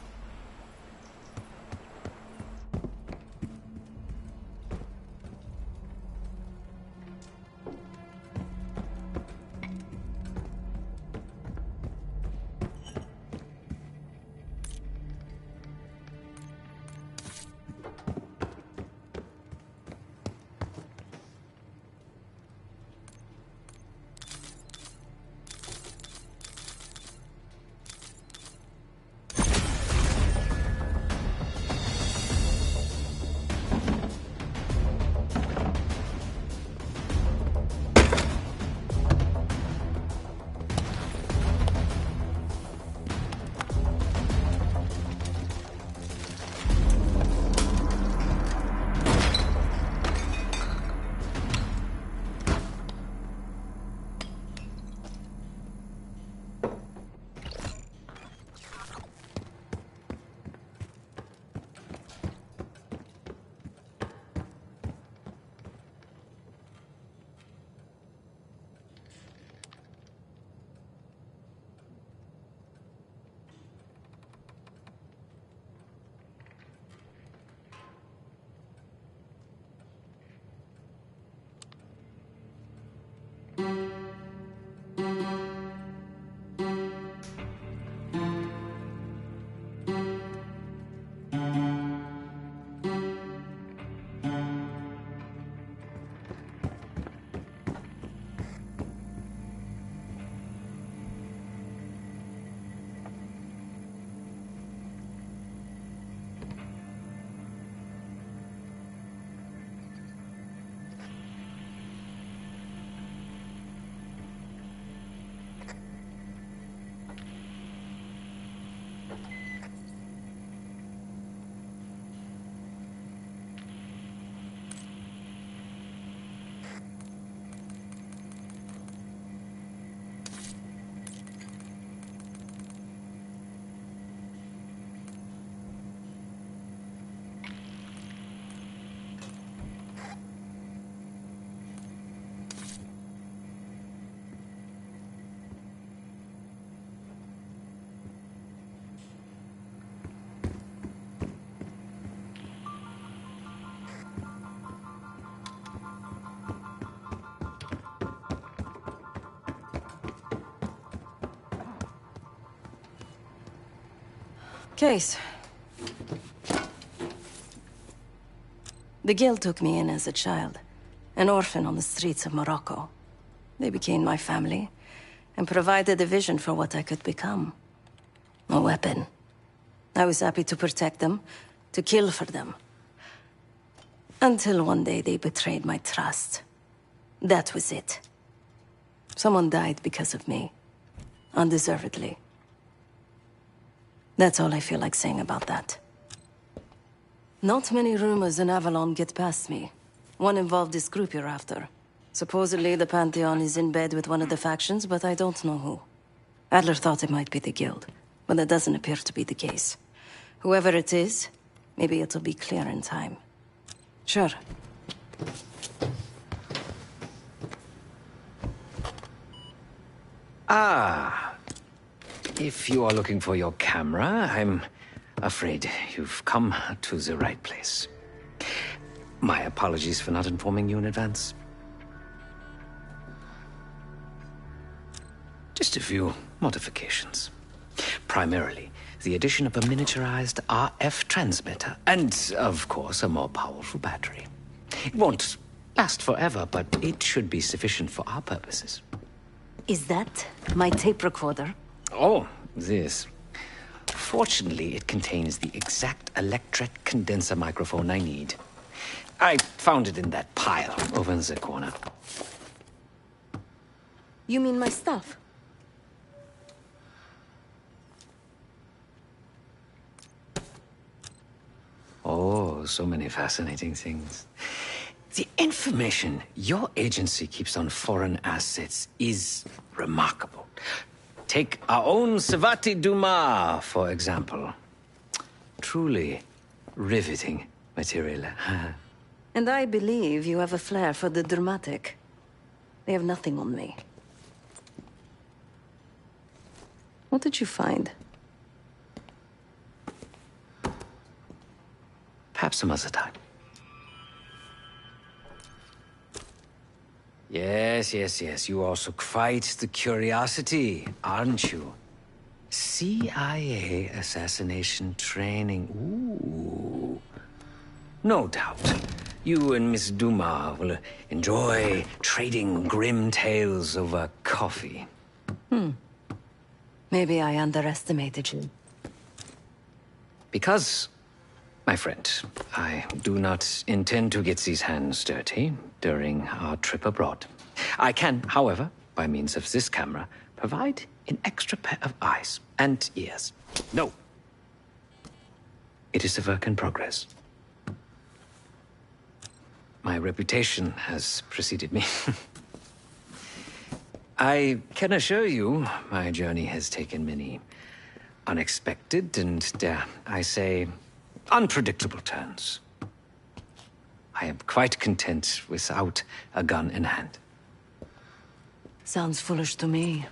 Case. The Guild took me in as a child, an orphan on the streets of Morocco. They became my family, and provided a vision for what I could become. A weapon. I was happy to protect them, to kill for them. Until one day they betrayed my trust. That was it. Someone died because of me. Undeservedly. That's all I feel like saying about that. Not many rumors in Avalon get past me. One involved this group you're after. Supposedly the Pantheon is in bed with one of the factions, but I don't know who. Adler thought it might be the Guild, but that doesn't appear to be the case. Whoever it is, maybe it'll be clear in time. Sure. Ah. If you are looking for your camera, I'm afraid you've come to the right place. My apologies for not informing you in advance. Just a few modifications. Primarily, the addition of a miniaturized RF transmitter, and, of course, a more powerful battery. It won't last forever, but it should be sufficient for our purposes. Is that my tape recorder? Oh, this. Fortunately, it contains the exact electret condenser microphone I need. I found it in that pile over in the corner. You mean my stuff? Oh, so many fascinating things. The information your agency keeps on foreign assets is remarkable. Take our own Savati Dumas, for example. Truly riveting material. And I believe you have a flair for the dramatic. They have nothing on me. What did you find? Perhaps some other time. Yes. You also quite the curiosity, aren't you? CIA assassination training. Ooh. No doubt. You and Miss Dumas will enjoy trading grim tales over coffee. Maybe I underestimated you. Because, my friend, I do not intend to get these hands dirty during our trip abroad. I can, however, by means of this camera, provide an extra pair of eyes and ears. No. It is a work in progress. My reputation has preceded me. I can assure you, my journey has taken many unexpected and, dare I say, unpredictable turns. I am quite content without a gun in hand. Sounds foolish to me.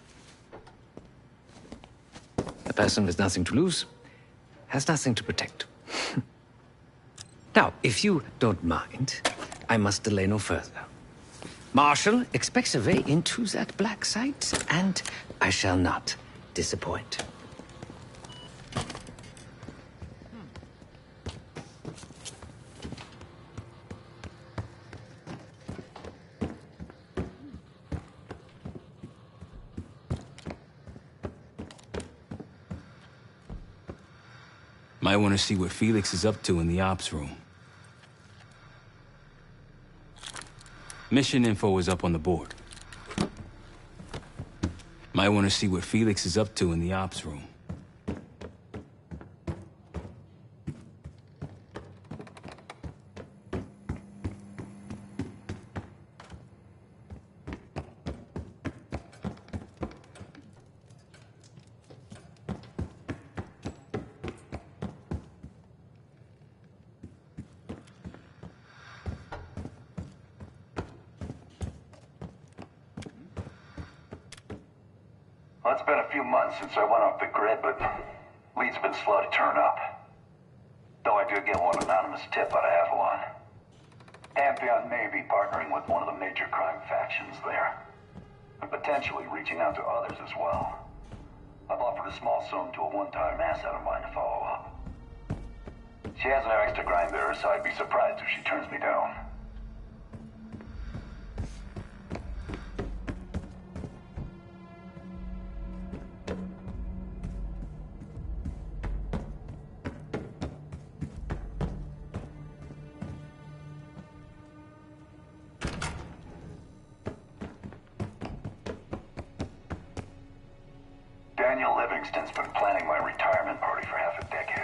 A person with nothing to lose has nothing to protect. Now, if you don't mind, I must delay no further. Marshall expects a way into that black site, and I shall not disappoint. Might want to see what Felix is up to in the ops room. Mission info is up on the board. Might want to see what Felix is up to in the ops room. Well, it's been a few months since I went off the grid, but leads have been slow to turn up. Though I did get one anonymous tip out of Avalon. Pantheon may be partnering with one of the major crime factions there. And potentially reaching out to others as well. I've offered a small sum to a one-time asset of mine to follow up. She has no extra grind there, so I'd be surprised if she turns me down. Daniel Livingston's been planning my retirement party for half a decade.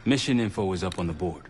Mission info is up on the board.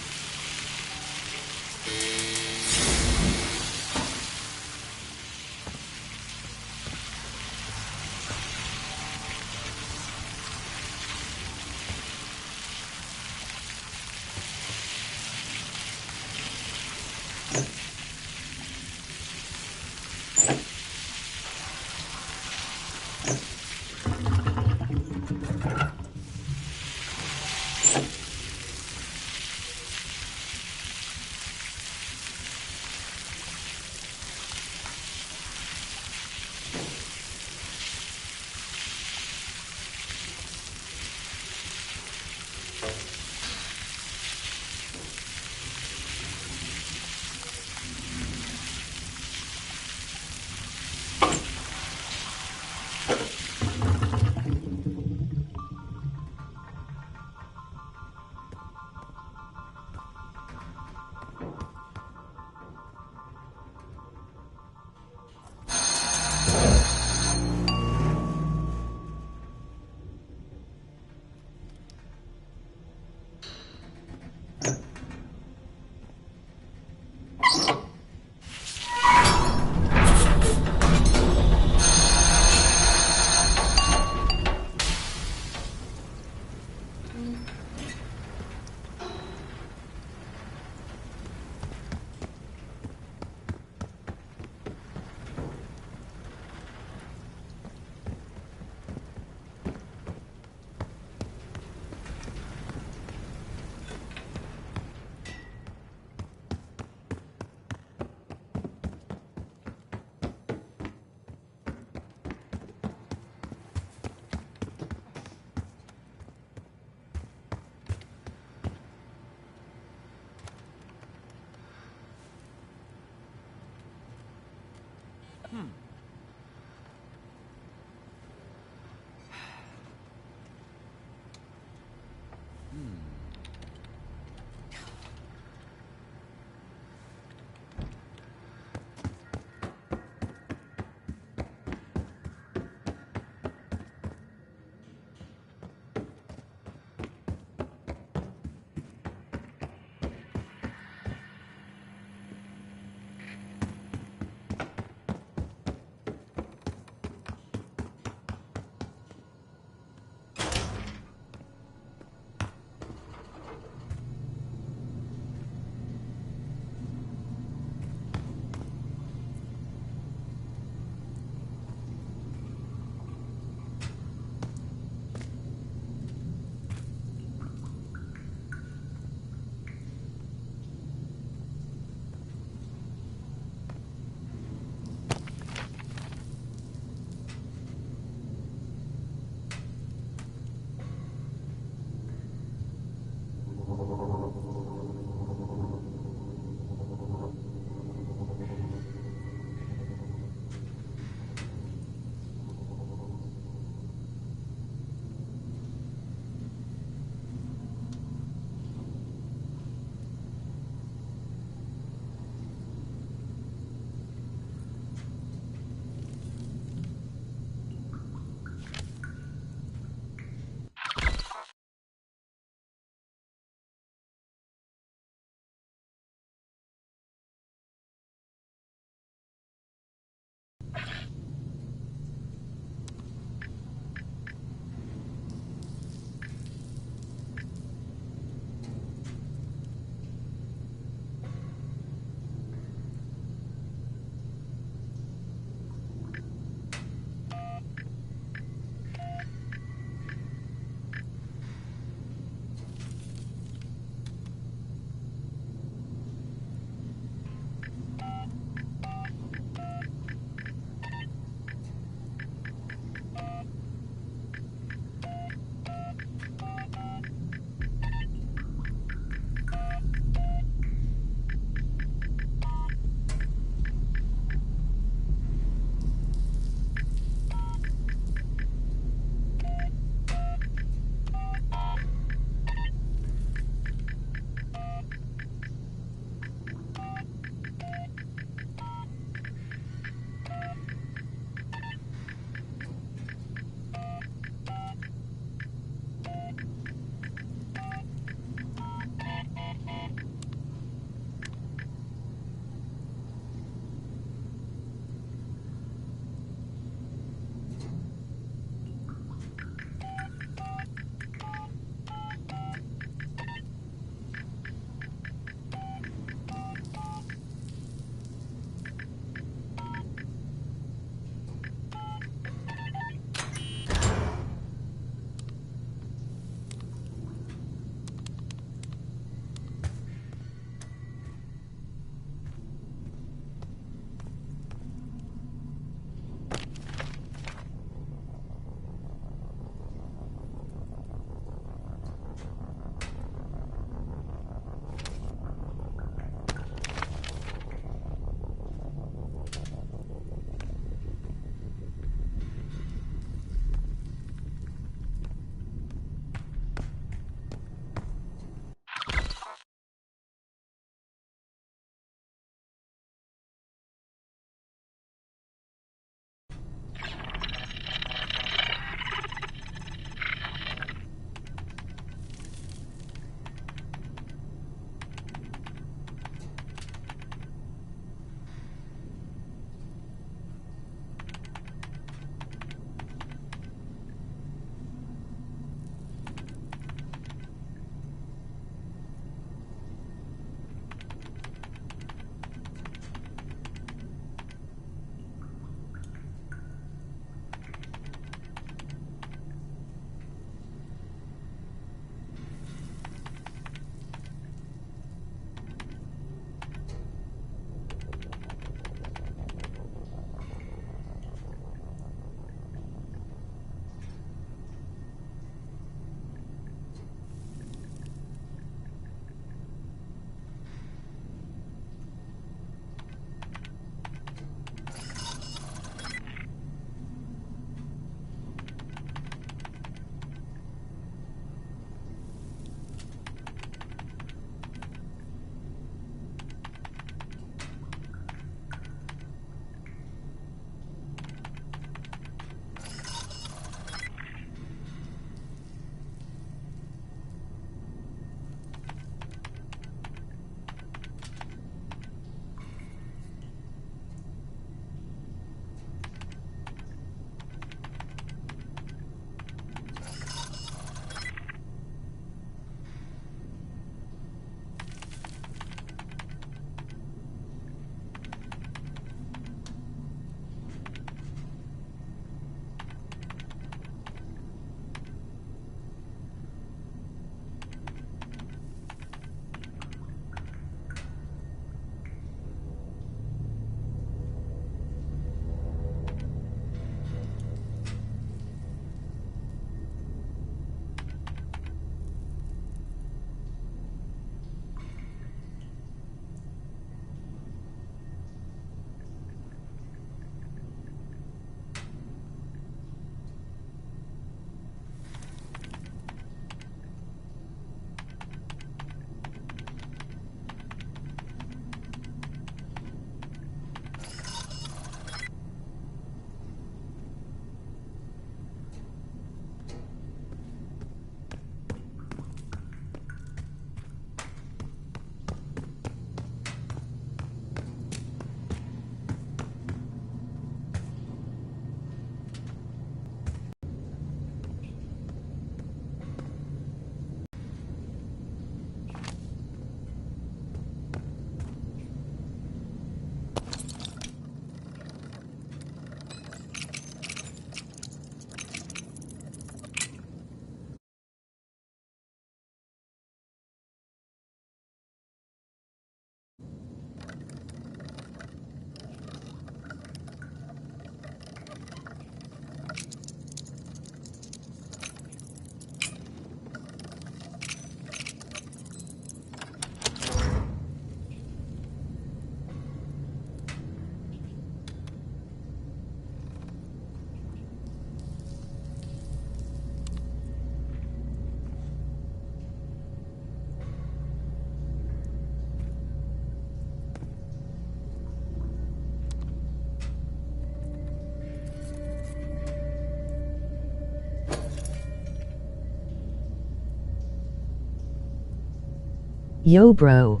Yo bro.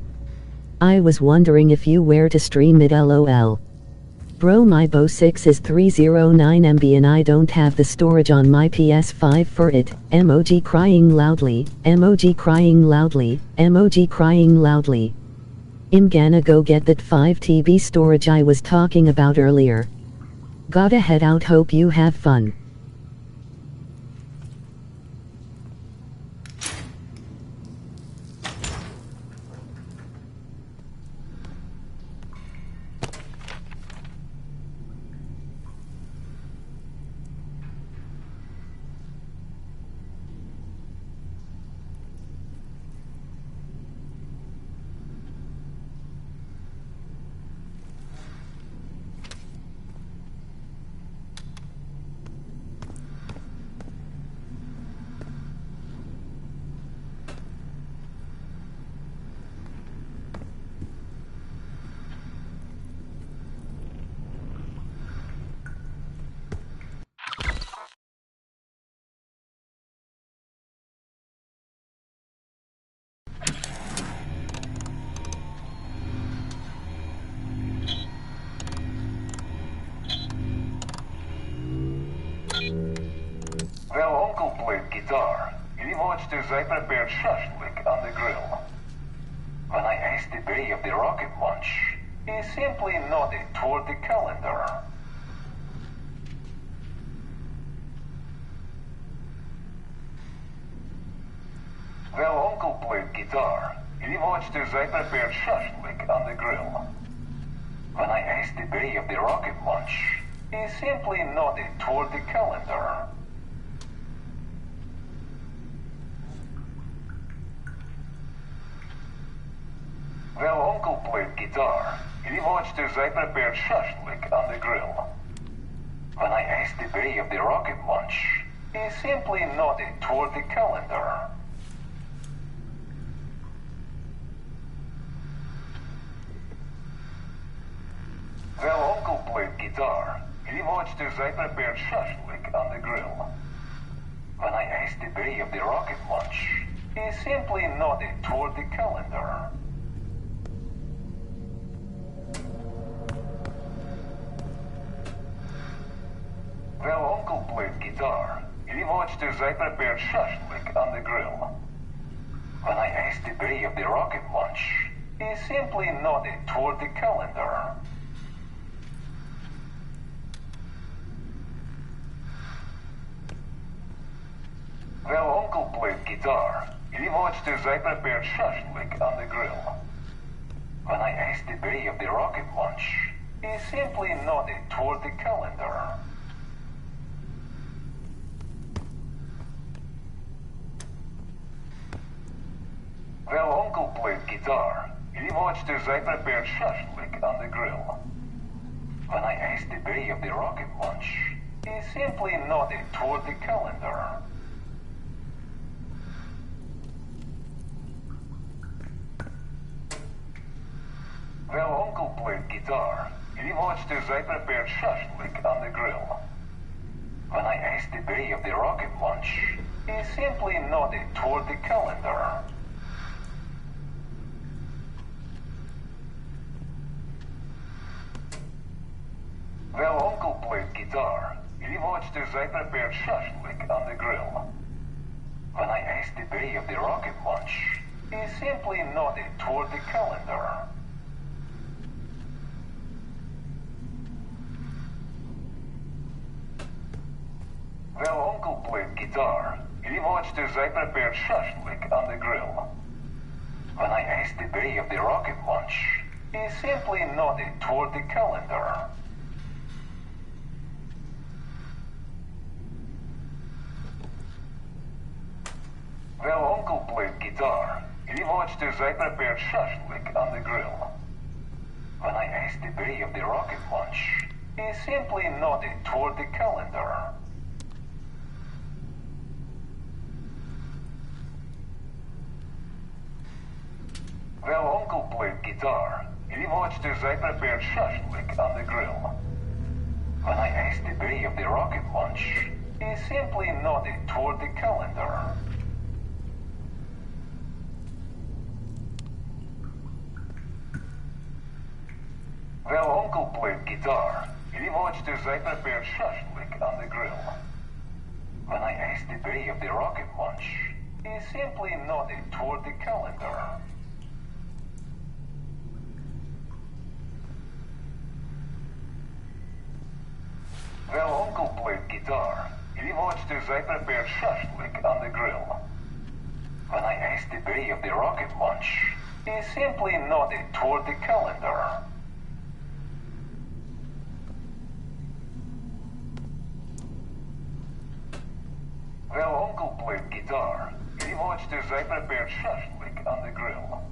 I was wondering if you where to stream it lol. Bro, my Bo6 is 309 MB and I don't have the storage on my PS5 for it. Emoji crying loudly, emoji crying loudly, emoji crying loudly. I'm gonna go get that 5 TB storage I was talking about earlier. Gotta head out, hope you have fun. Well, Uncle played guitar. He watched as I prepared shashlik on the grill. When I asked the day of the rocket launch, he simply nodded toward the calendar. Well, Uncle played guitar. He watched as I prepared shashlik on the grill. When I asked the day of the rocket launch, he simply nodded toward the calendar. Well, Uncle played guitar. He watched as I prepared shashlik on the grill. When I asked the day of the rocket launch, he simply nodded toward the calendar. Well, Uncle played guitar. He watched as I prepared shashlik on the grill. When I asked the day of the rocket launch, he simply nodded toward the calendar. Well, Uncle played guitar. He watched as I prepared shashlik on the grill. When I asked the day of the rocket launch, he simply nodded toward the calendar. Well, Uncle played guitar. He watched as I prepared shashlik on the grill. When I asked the day of the rocket launch, he simply nodded toward the calendar. Well, Uncle played guitar. He watched as I prepared shashlik on the grill. When I asked the day of the rocket launch, he simply nodded toward the calendar. Well, Uncle played guitar. He watched as I prepared shashlik on the grill. When I asked the day of the rocket launch, he simply nodded toward the calendar. Well, Uncle played guitar. He watched as I prepared shashlik on the grill. When I asked the day of the rocket launch, he simply nodded toward the calendar. Well, Uncle played guitar. He watched as I prepared shashlik on the grill. When I asked the day of the rocket launch, he simply nodded toward the calendar. Well, Uncle played guitar. He watched as I prepared shashlik on the grill. When I asked the day of the rocket launch, he simply nodded toward the calendar. Well, Uncle played guitar. He watched as I prepared shashlik on the grill. When I asked the day of the rocket launch, he simply nodded toward the calendar. played guitar, he watched as I prepared shashlik on the grill. When I asked the day of the rocket launch, he simply nodded toward the calendar. While Uncle played guitar, he watched as I prepared shashlik on the grill. When I asked the day of the rocket launch, he simply nodded toward the calendar. While Uncle played guitar, he watched as I prepared shashlik on the grill.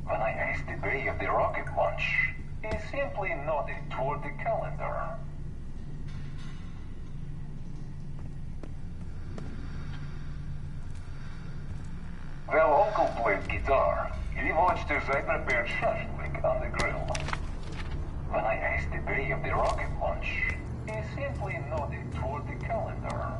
When I asked the day of the rocket launch, he simply nodded toward the calendar. While Uncle played guitar, he watched as I prepared shashlik on the grill. When I asked the day of the rocket launch, he simply nodded toward the calendar.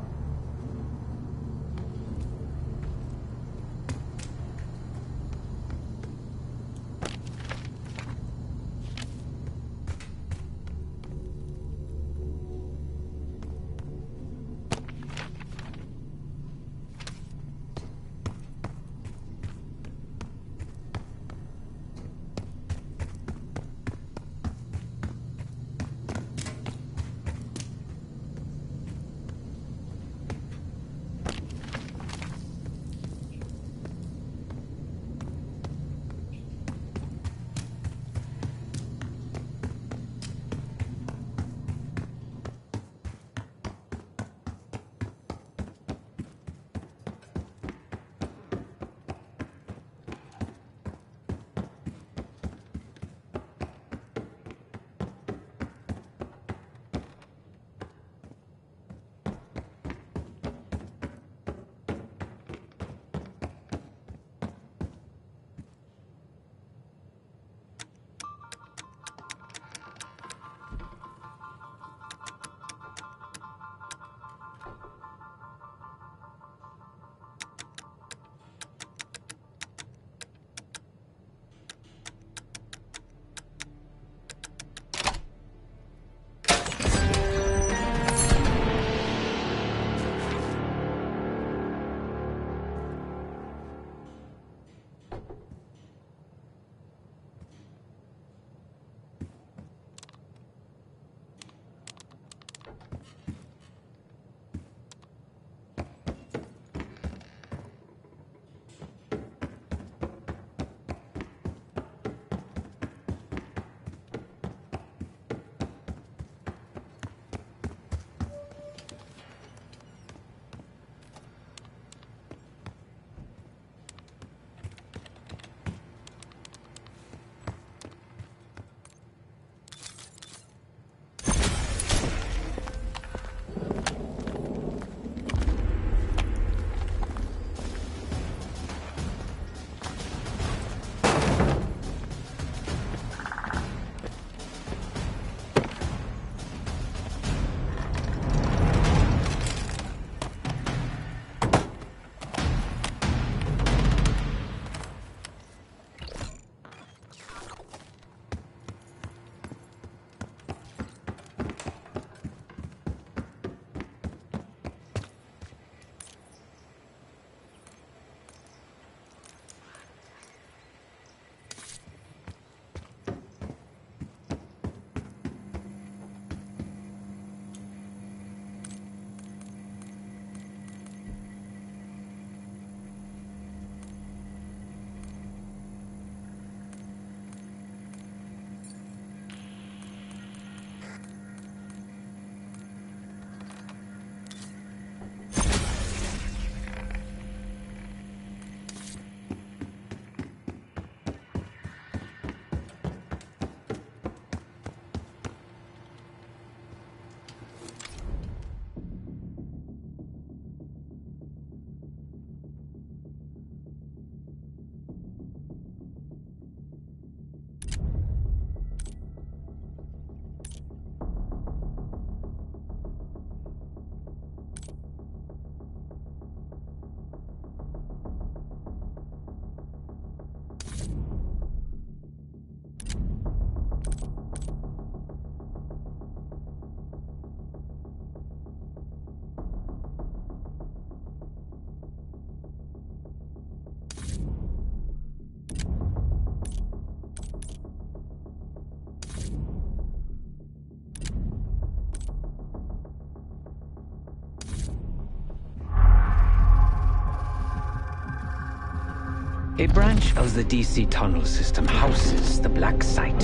branch of the DC tunnel system houses the Black Site,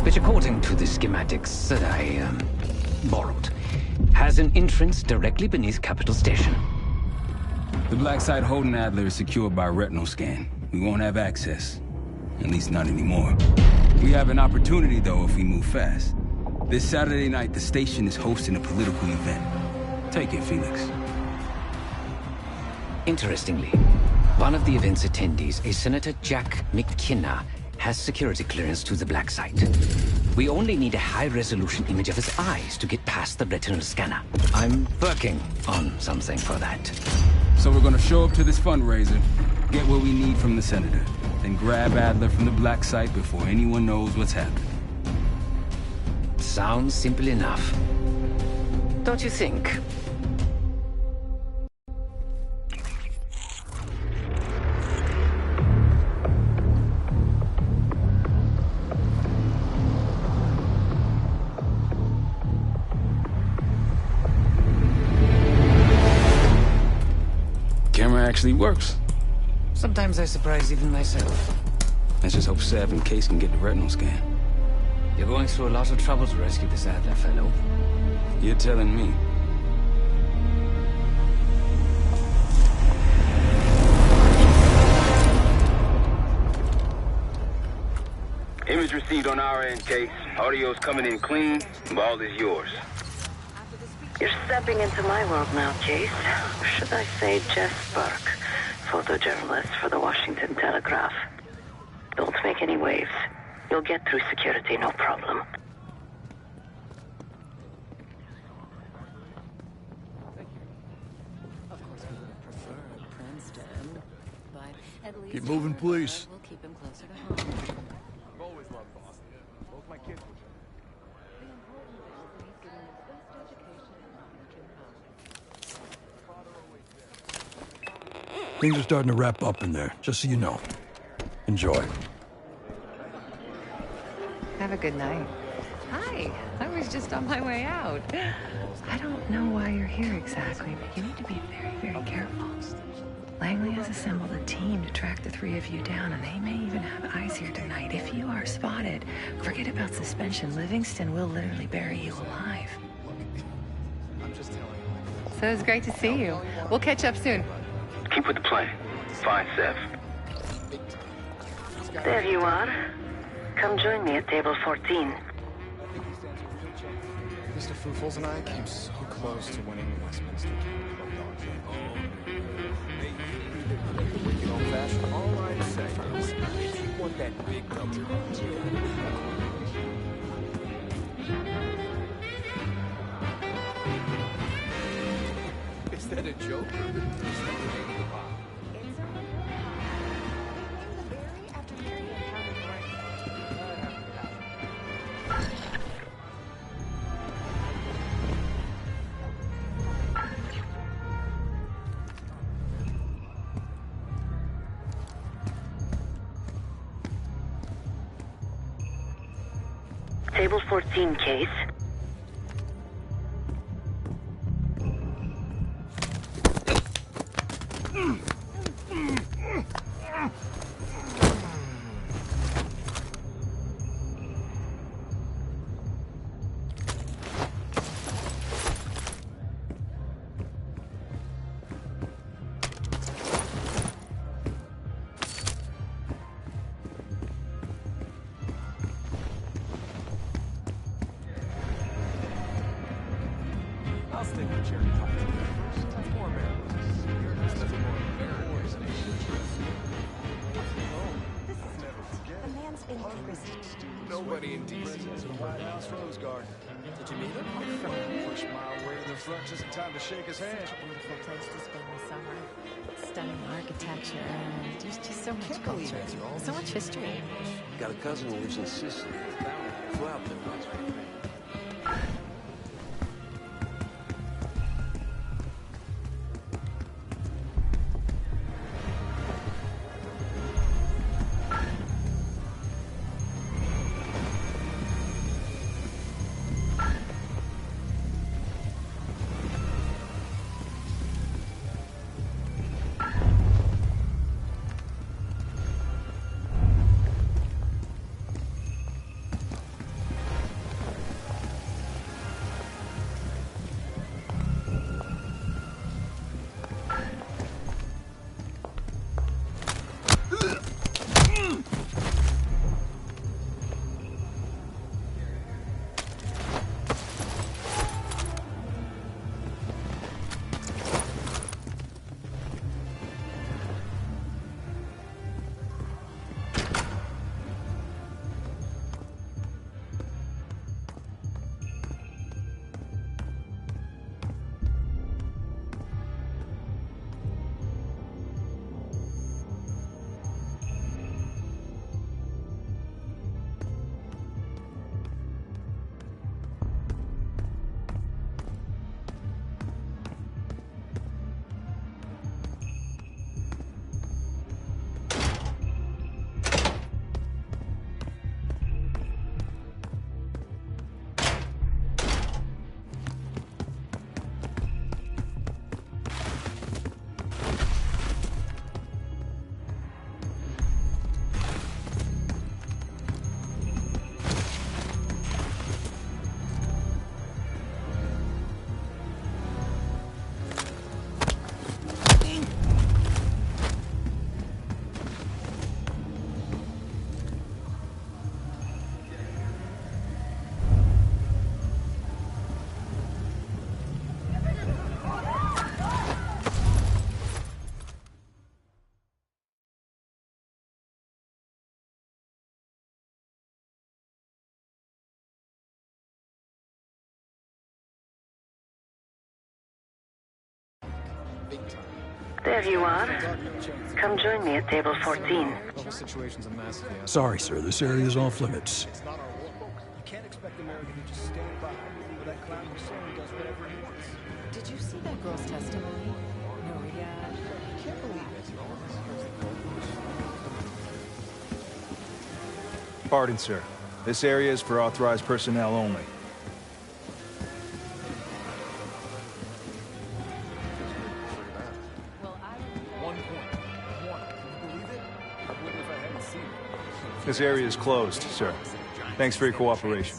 which according to the schematics that I, borrowed, has an entrance directly beneath Capital Station. The Black Site holding Adler is secured by retinal scan. We won't have access. At least not anymore. We have an opportunity, though, if we move fast. This Saturday night, the station is hosting a political event. Take it, Felix. Interestingly, one of the event's attendees, a Senator Jack McKenna, has security clearance to the Black Site. We only need a high-resolution image of his eyes to get past the retinal scanner. I'm working on something for that. So we're gonna show up to this fundraiser, get what we need from the Senator, then grab Adler from the Black Site before anyone knows what's happened. Sounds simple enough. Don't you think? Camera actually works. Sometimes I surprise even myself. Let's just hope Sav and Case can get the retinal scan. You're going through a lot of trouble to rescue this Adler fellow. You're telling me. Image received on our end, Case. Audio's coming in clean. Ball is yours. You're stepping into my world now, Case. Or should I say Jeff Burke, photojournalist for the Washington Telegraph. Don't make any waves. You'll get through security, no problem. Keep moving, please. We'll keep him closer to home. I've always loved Boston. Both my kids were Things are starting to wrap up in there, just so you know. Enjoy. Have a good night. Hi, I was just on my way out. I don't know why you're here exactly, but you need to be very, very careful. Langley has assembled a team to track the three of you down, and they may even have eyes here tonight. If you are spotted, forget about suspension. Livingston will literally bury you alive. I'm just telling you. So it's great to see you. We'll catch up soon. Keep with the plan. Find Seth. There you are. Come join me at table 14. Mr. Foofles and I came so close to winning Westminster. Wicked old-fashioned. All I'd say is, if you want that big number, is that a joke? Table 14, Case. I'll stick with cherry pie first. That's more American. There's nothing more American than The man's in prison. Nobody in D.C. has a White House rose garden. Did you meet him? Push my way to the front just in time to shake his hand. Beautiful place to spend the summer. Stunning architecture, and there's just so much culture. So much history. Got a cousin who lives in Sicily. Flew out there once. There you are. Come join me at table 14. Sorry, sir. This area is off limits. You can't expect America to just stand by while that clown Hussein does whatever he wants. Did you see that girl's testimony? Maria. I can't believe it. Pardon, sir. This area is for authorized personnel only. This area is closed, sir. Thanks for your cooperation.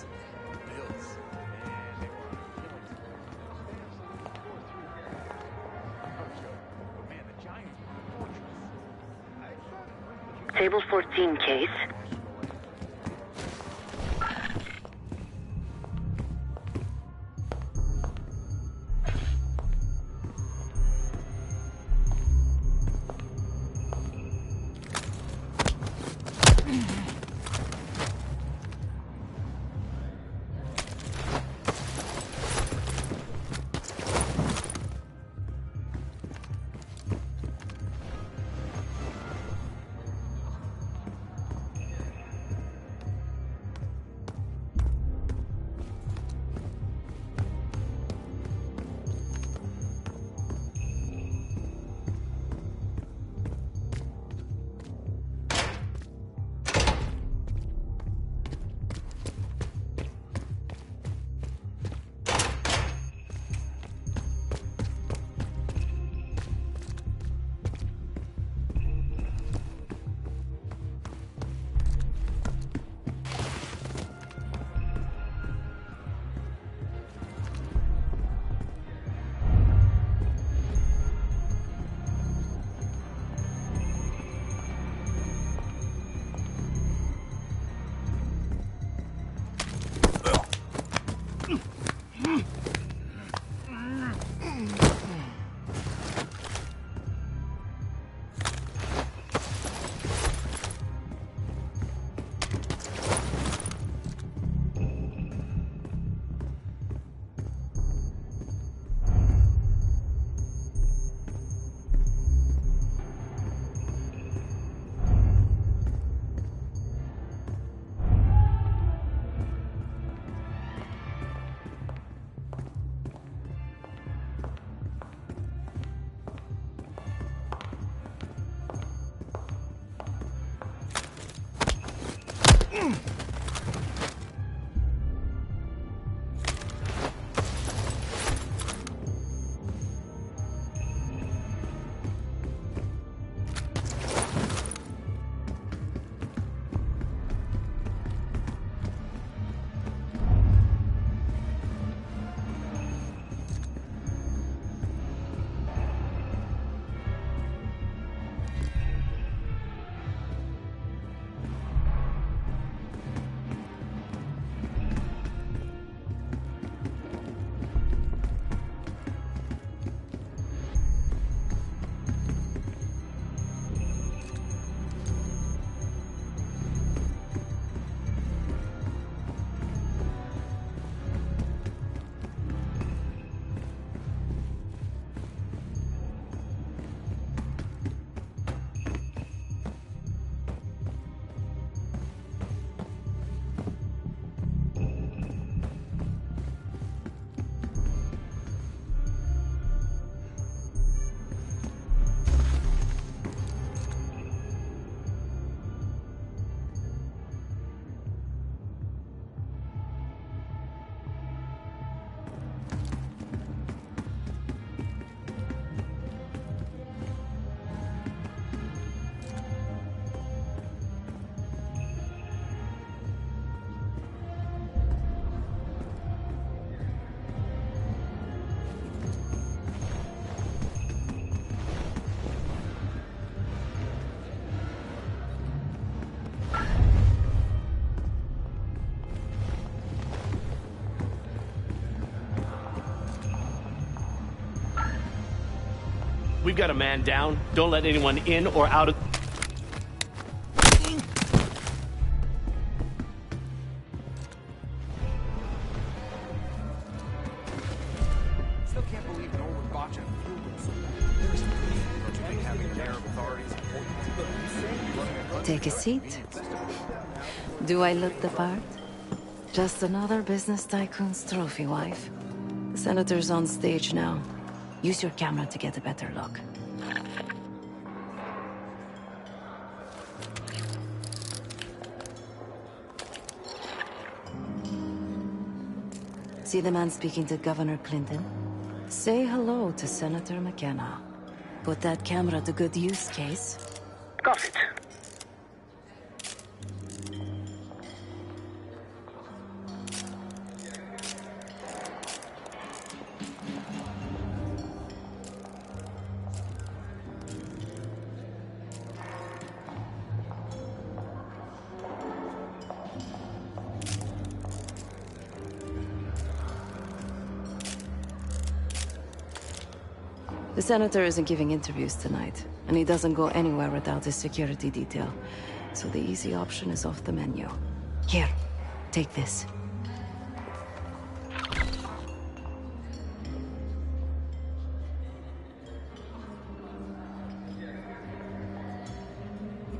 Table 14 case. We've got a man down. Don't let anyone in or out of... Still can't believe Norwood Botcha fueled him so bad. There is Take a seat. Do I look the part? Just another business tycoon's trophy wife. The senator's on stage now. Use your camera to get a better look. See the man speaking to Governor Clinton? Say hello to Senator McKenna. Put that camera to good use, Case. Got it. The senator isn't giving interviews tonight, and he doesn't go anywhere without his security detail. So the easy option is off the menu. Here, take this.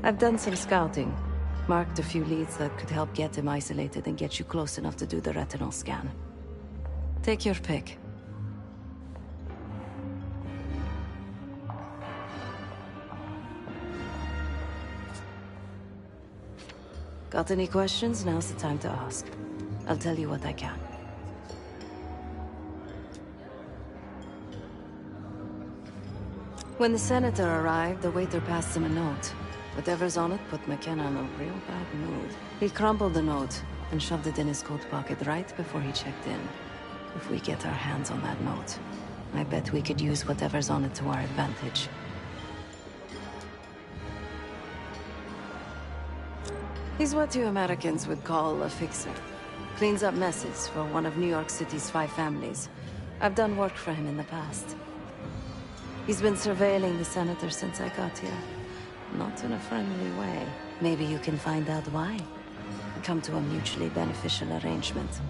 I've done some scouting. Marked a few leads that could help get him isolated and get you close enough to do the retinal scan. Take your pick. Got any questions? Now's the time to ask. I'll tell you what I can. When the senator arrived, the waiter passed him a note. Whatever's on it put McKenna in a real bad mood. He crumpled the note and shoved it in his coat pocket right before he checked in. If we get our hands on that note, I bet we could use whatever's on it to our advantage. He's what you Americans would call a fixer. Cleans up messes for one of New York City's 5 families. I've done work for him in the past. He's been surveilling the senator since I got here. Not in a friendly way. Maybe you can find out why. Come to a mutually beneficial arrangement.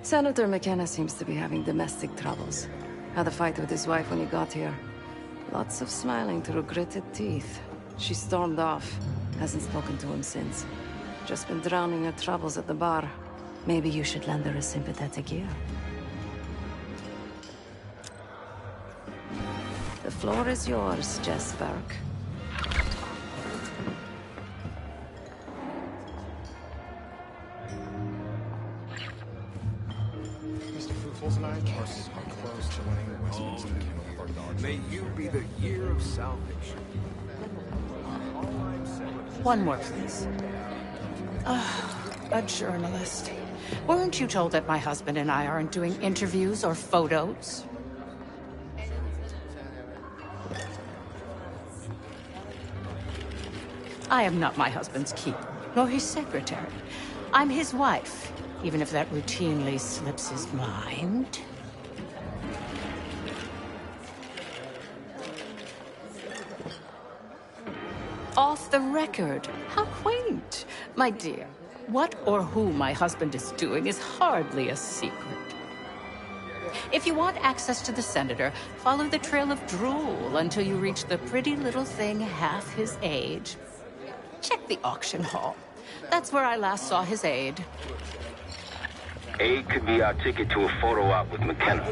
Senator McKenna seems to be having domestic troubles. Had a fight with his wife when he got here. Lots of smiling through gritted teeth. She stormed off. Hasn't spoken to him since. Just been drowning her troubles at the bar. Maybe you should lend her a sympathetic ear. The floor is yours, Jess Burke. Mr. Foofles and I are close to winning the Westminster County. May you be the year of salvation. One more, please. A journalist. Weren't you told that my husband and I aren't doing interviews or photos? I am not my husband's keeper, nor his secretary. I'm his wife, even if that routinely slips his mind. Off the record. How quaint. My dear, what or who my husband is doing is hardly a secret. If you want access to the senator, follow the trail of drool until you reach the pretty little thing half his age. Check the auction hall. That's where I last saw his aide. Aide could be our ticket to a photo op with McKenna.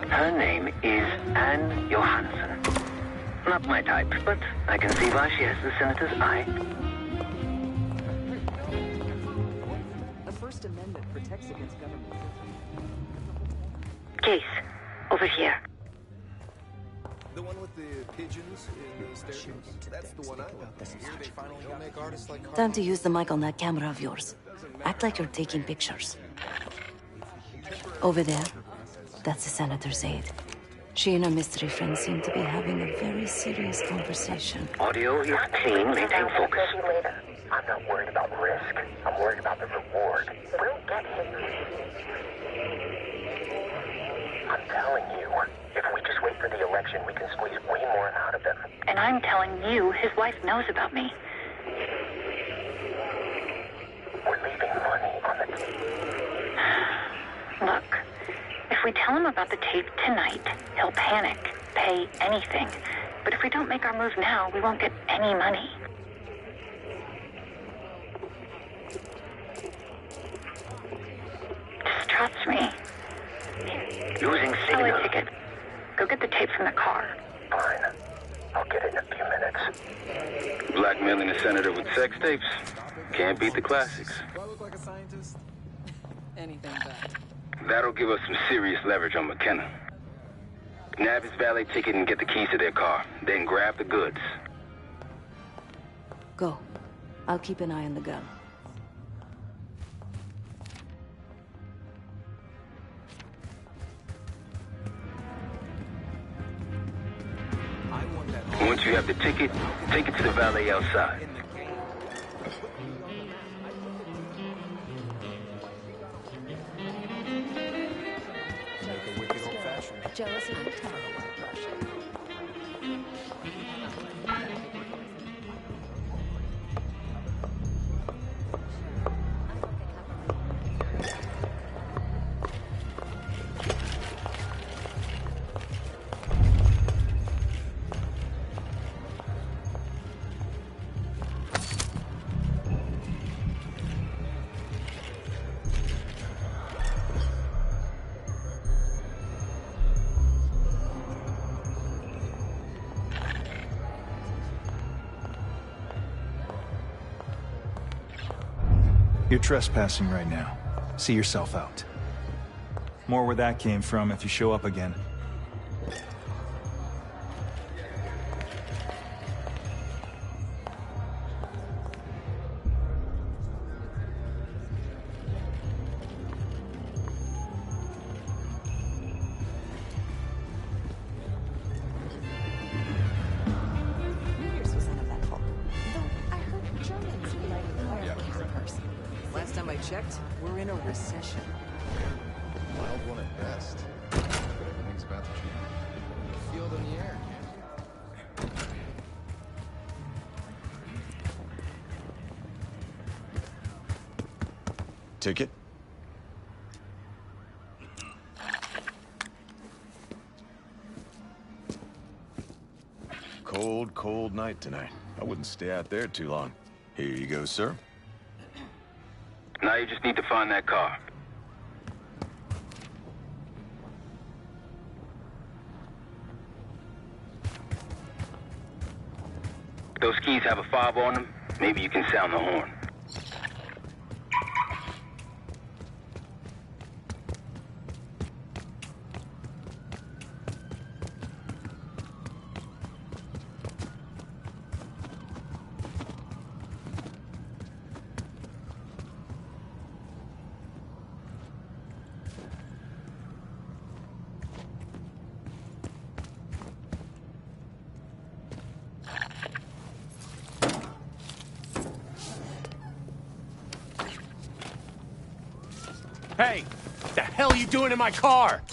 Her name is Anne Johansson. Not my type, but I can see why she has the senator's eye. The First Amendment protects against government. Case, over here. The one with the pigeons in the staircase? That's the one I want. Here they finally gonna make artists like Time to use the mic on that camera of yours. Act like you're taking pictures. Over there, that's the senator's aide. She and her mystery friend seem to be having a very serious conversation. Audio is clean, maintain focus. I'm not worried about risk. I'm worried about the reward. We'll get him. I'm telling you, if we just wait for the election, we can squeeze way more out of them. And I'm telling you, his wife knows about me. We're leaving money on the table. Look, if If we tell him about the tape tonight, he'll panic, pay anything. But if we don't make our move now, we won't get any money. Just trust me. Losing Sell a signal. ticket. Go get the tape from the car. Fine. I'll get it in a few minutes. Blackmailing a senator with sex tapes? Can't beat the classics. Do I look like a scientist? Anything but. That'll give us some serious leverage on McKenna. Nab his valet ticket and get the keys to their car. Then grab the goods. Go. I'll keep an eye on the gun. Once you have the ticket, take it to the valet outside. Jealous of the tower brush. You're trespassing right now. See yourself out. More where that came from if you show up again. New Year's was uneventful. Though I heard Germans lighting fireworks in person. Last time I checked, we're in a recession. Mild one at best. But everything's about to change. Feel it in the air. Ticket? Cold, cold night tonight. I wouldn't stay out there too long. Here you go, sir. Now you just need to find that car. Those keys have a fob on them. Maybe you can sound the horn. Hey, what the hell are you doing in my car?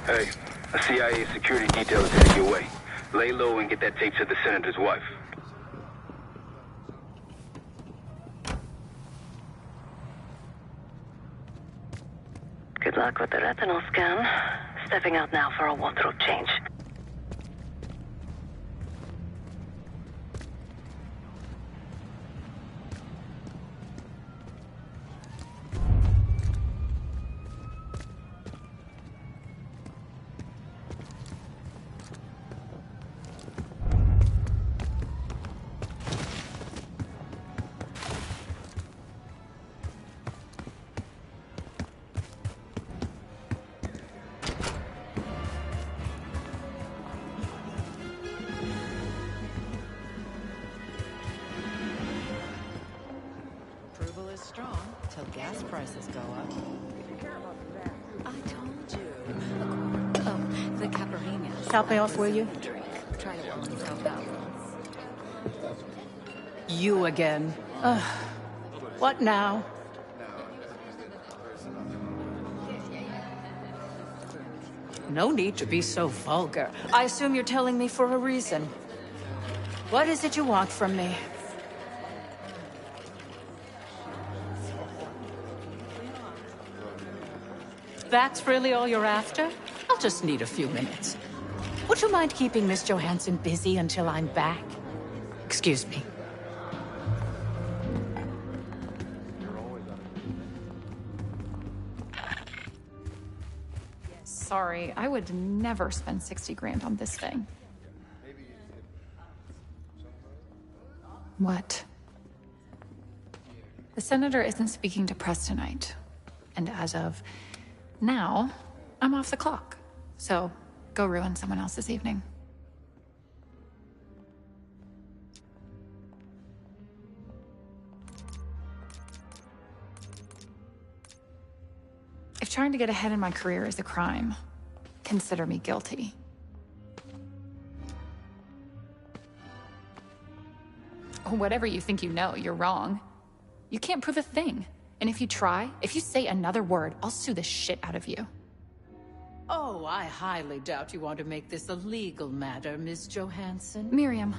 Hey, a CIA security detail is headed your way. Lay low and get that tape to the senator's wife. Good luck with the retinal scan. Stepping out now for a wardrobe change. Approval is strong till gas prices go up. I told you. Oh, the caipirinhas. Help me off, will you? Try to work yourself out. You again. What now? No need to be so vulgar. I assume you're telling me for a reason. What is it you want from me? If that's really all you're after, I'll just need a few minutes. Would you mind keeping Miss Johansson busy until I'm back? Excuse me. Sorry, I would never spend 60 grand on this thing. What? The senator isn't speaking to press tonight. And as of now, I'm off the clock. So, go ruin someone else's evening. If trying to get ahead in my career is a crime, consider me guilty. Whatever you think you know, you're wrong. You can't prove a thing. And if you try, if you say another word, I'll sue the shit out of you. Oh, I highly doubt you want to make this a legal matter, Miss Johansson. Miriam,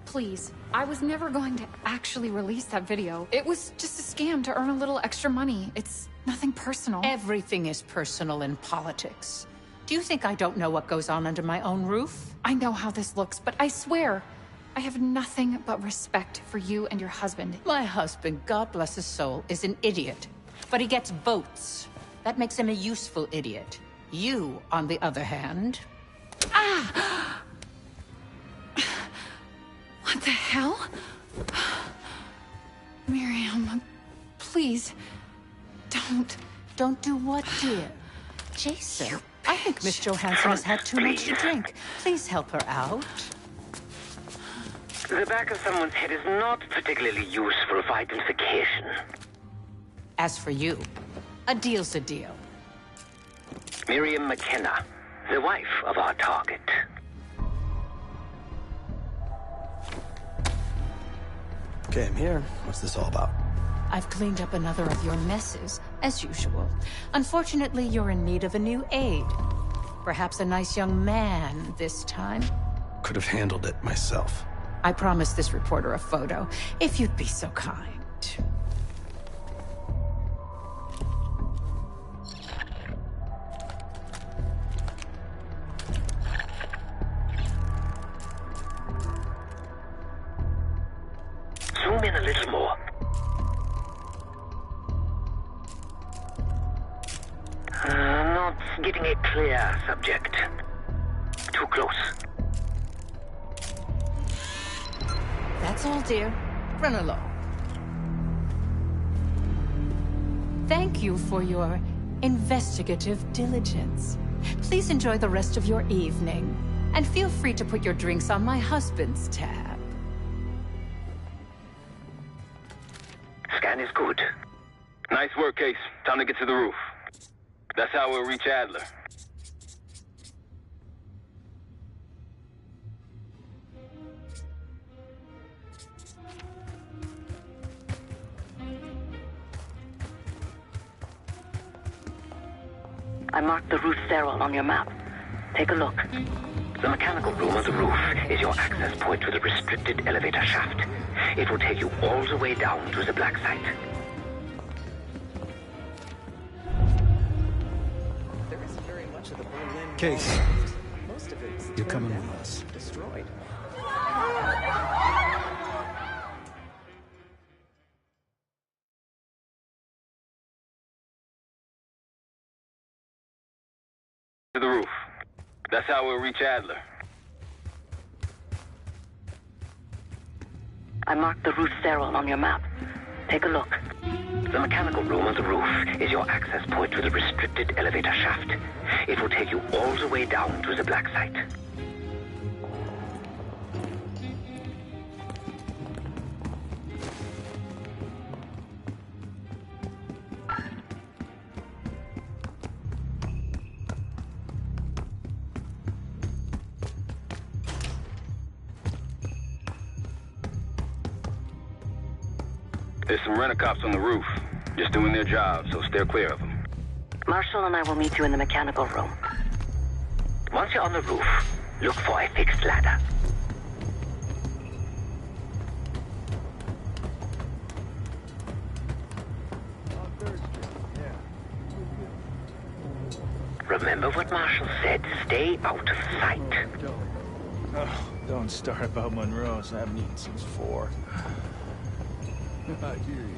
please. I was never going to actually release that video. It was just a scam to earn a little extra money. It's nothing personal. Everything is personal in politics. Do you think I don't know what goes on under my own roof? I know how this looks, but I swear, I have nothing but respect for you and your husband. My husband, God bless his soul, is an idiot. But he gets votes. That makes him a useful idiot. You, on the other hand... Ah! What the hell? Miriam, please, don't. Don't do what, dear? Jason, I think Miss Johansson has had too much to drink. Please help her out. The back of someone's head is not particularly useful for identification. As for you, a deal's a deal. Miriam McKenna, the wife of our target. Okay, I'm here. What's this all about? I've cleaned up another of your messes, as usual. Unfortunately, you're in need of a new aide. Perhaps a nice young man this time. Could have handled it myself. I promised this reporter a photo, if you'd be so kind. Zoom in a little more. Not getting a clear subject. Too close. That's all, dear. Run along. Thank you for your investigative diligence. Please enjoy the rest of your evening, and feel free to put your drinks on my husband's tab. Scan is good. Nice work, Case. Time to get to the roof. That's how we'll reach Adler. I marked the roof sterile on your map. Take a look. The mechanical room on the roof is your access point to the restricted elevator shaft. It will take you all the way down to the black site. There isn't very much of the Berlin Case. Most of it's You're coming torn with down, us. destroyed. To the roof. That's how we'll reach Adler. I marked the roof sterile on your map. Take a look. The mechanical room on the roof is your access point to the restricted elevator shaft. It will take you all the way down to the black site. There's some rent-a-cops on the roof. Just doing their job, so steer clear of them. Marshall and I will meet you in the mechanical room. Once you're on the roof, look for a fixed ladder. Remember what Marshall said. Stay out of sight. Oh, don't start about Monroe's. I haven't eaten since 4. I hear you.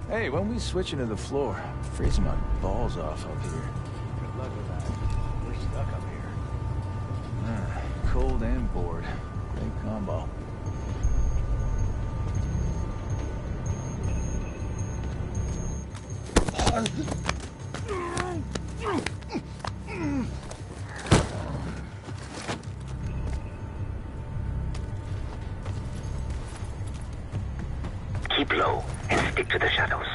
Hey, when we switch into the floor, I'm freezing my balls off up here. Good luck with that. We're stuck up here. Cold and bored. Great combo. Keep low and stick to the shadows.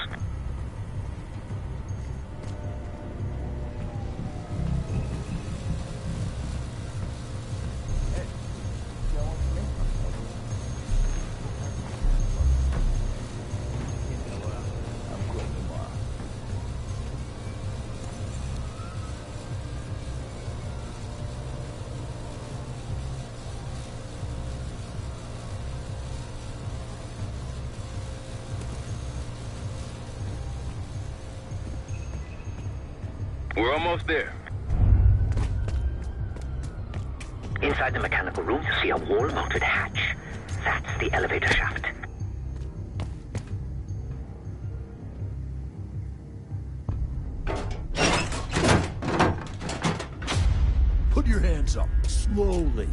We're almost there. Inside the mechanical room, you see a wall-mounted hatch. That's the elevator shaft. Put your hands up, slowly.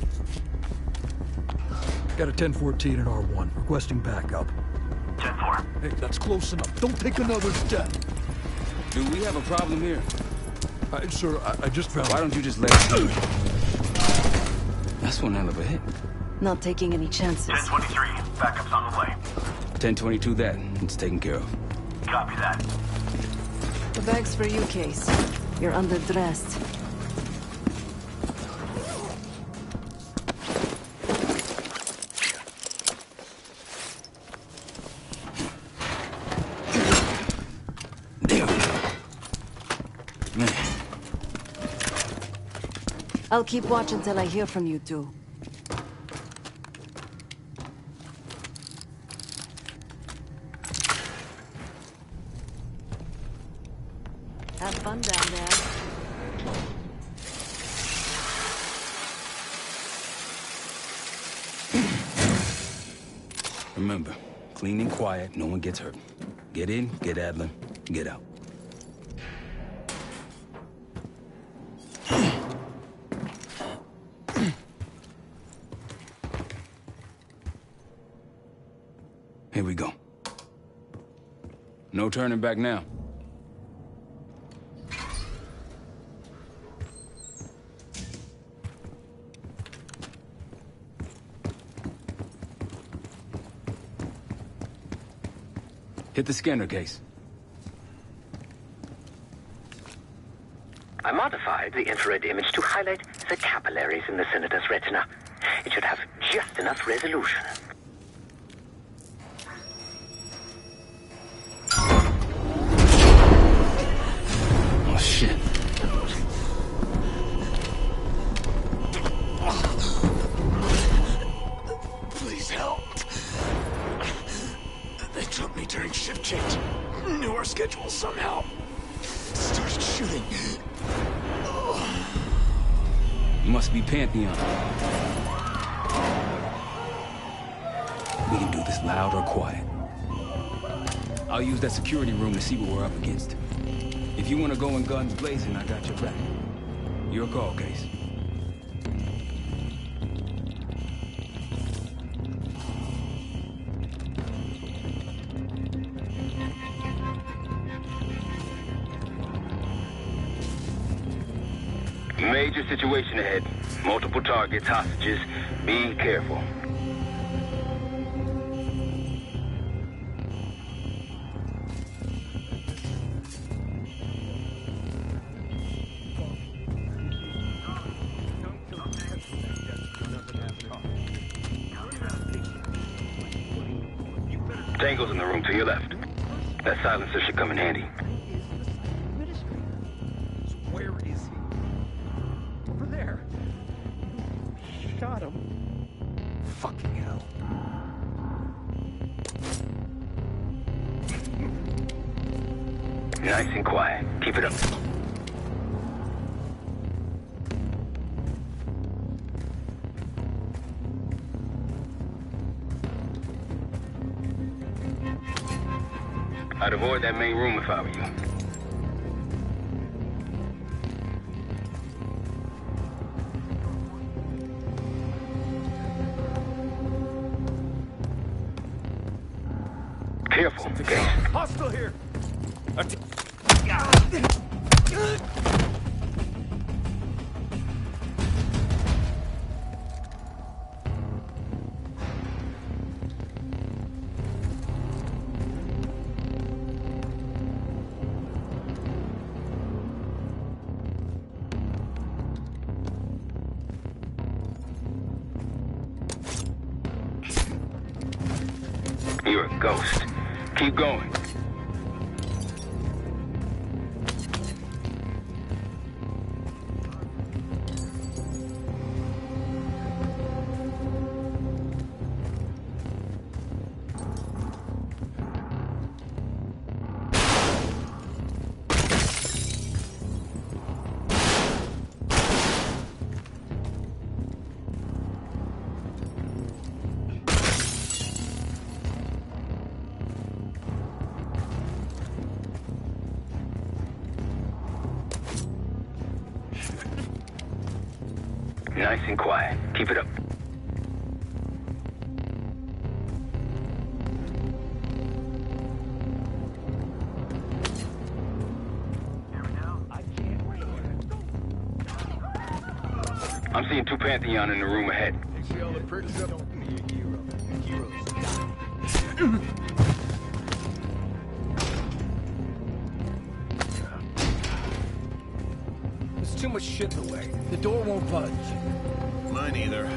Got a 1014 and R1, requesting backup. 10-4. Hey, that's close enough. Don't take another step. Do we have a problem here? Sir, I just found... Why don't you just let it go? That's one hell of a hit. Not taking any chances. 10-23. Backup's on the way. 1022 that. It's taken care of. Copy that. The bag's for you, Case. You're underdressed. I'll keep watch until I hear from you two. Have fun down there. Remember, clean and quiet, no one gets hurt. Get in, get Adler, get out. Here we go. No turning back now. Hit the scanner, Case. I modified the infrared image to highlight the capillaries in the senator's retina. It should have just enough resolution. Oh, shit. Please help. They took me during shift change. Knew our schedule somehow. Started shooting. Must be Pantheon. We can do this loud or quiet. I'll use that security room to see what we're up against. If you want to go in guns blazing, I got your back. Your call, Case. Major situation ahead. Multiple targets, hostages. Be careful. Tango's in the room to your left. That silencer should come in handy. Where is he? Over there. Shot him. Fucking hell. Nice and quiet. Keep it up. I'd avoid that main room if I were you. Careful, okay? Hostile here! You're a ghost. Keep going. Nice and quiet. Keep it up. I'm seeing two Pantheon in the room ahead. There's too much shit in the way. The door won't budge. Mine either.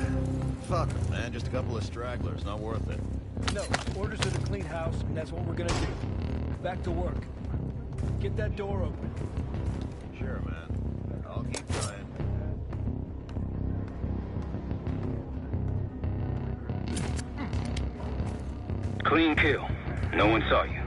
Fuck 'em, man. Just a couple of stragglers. Not worth it. No, orders are to clean house, and that's what we're gonna do. Back to work. Get that door open. Sure, man. I'll keep trying. Clean kill. No one saw you.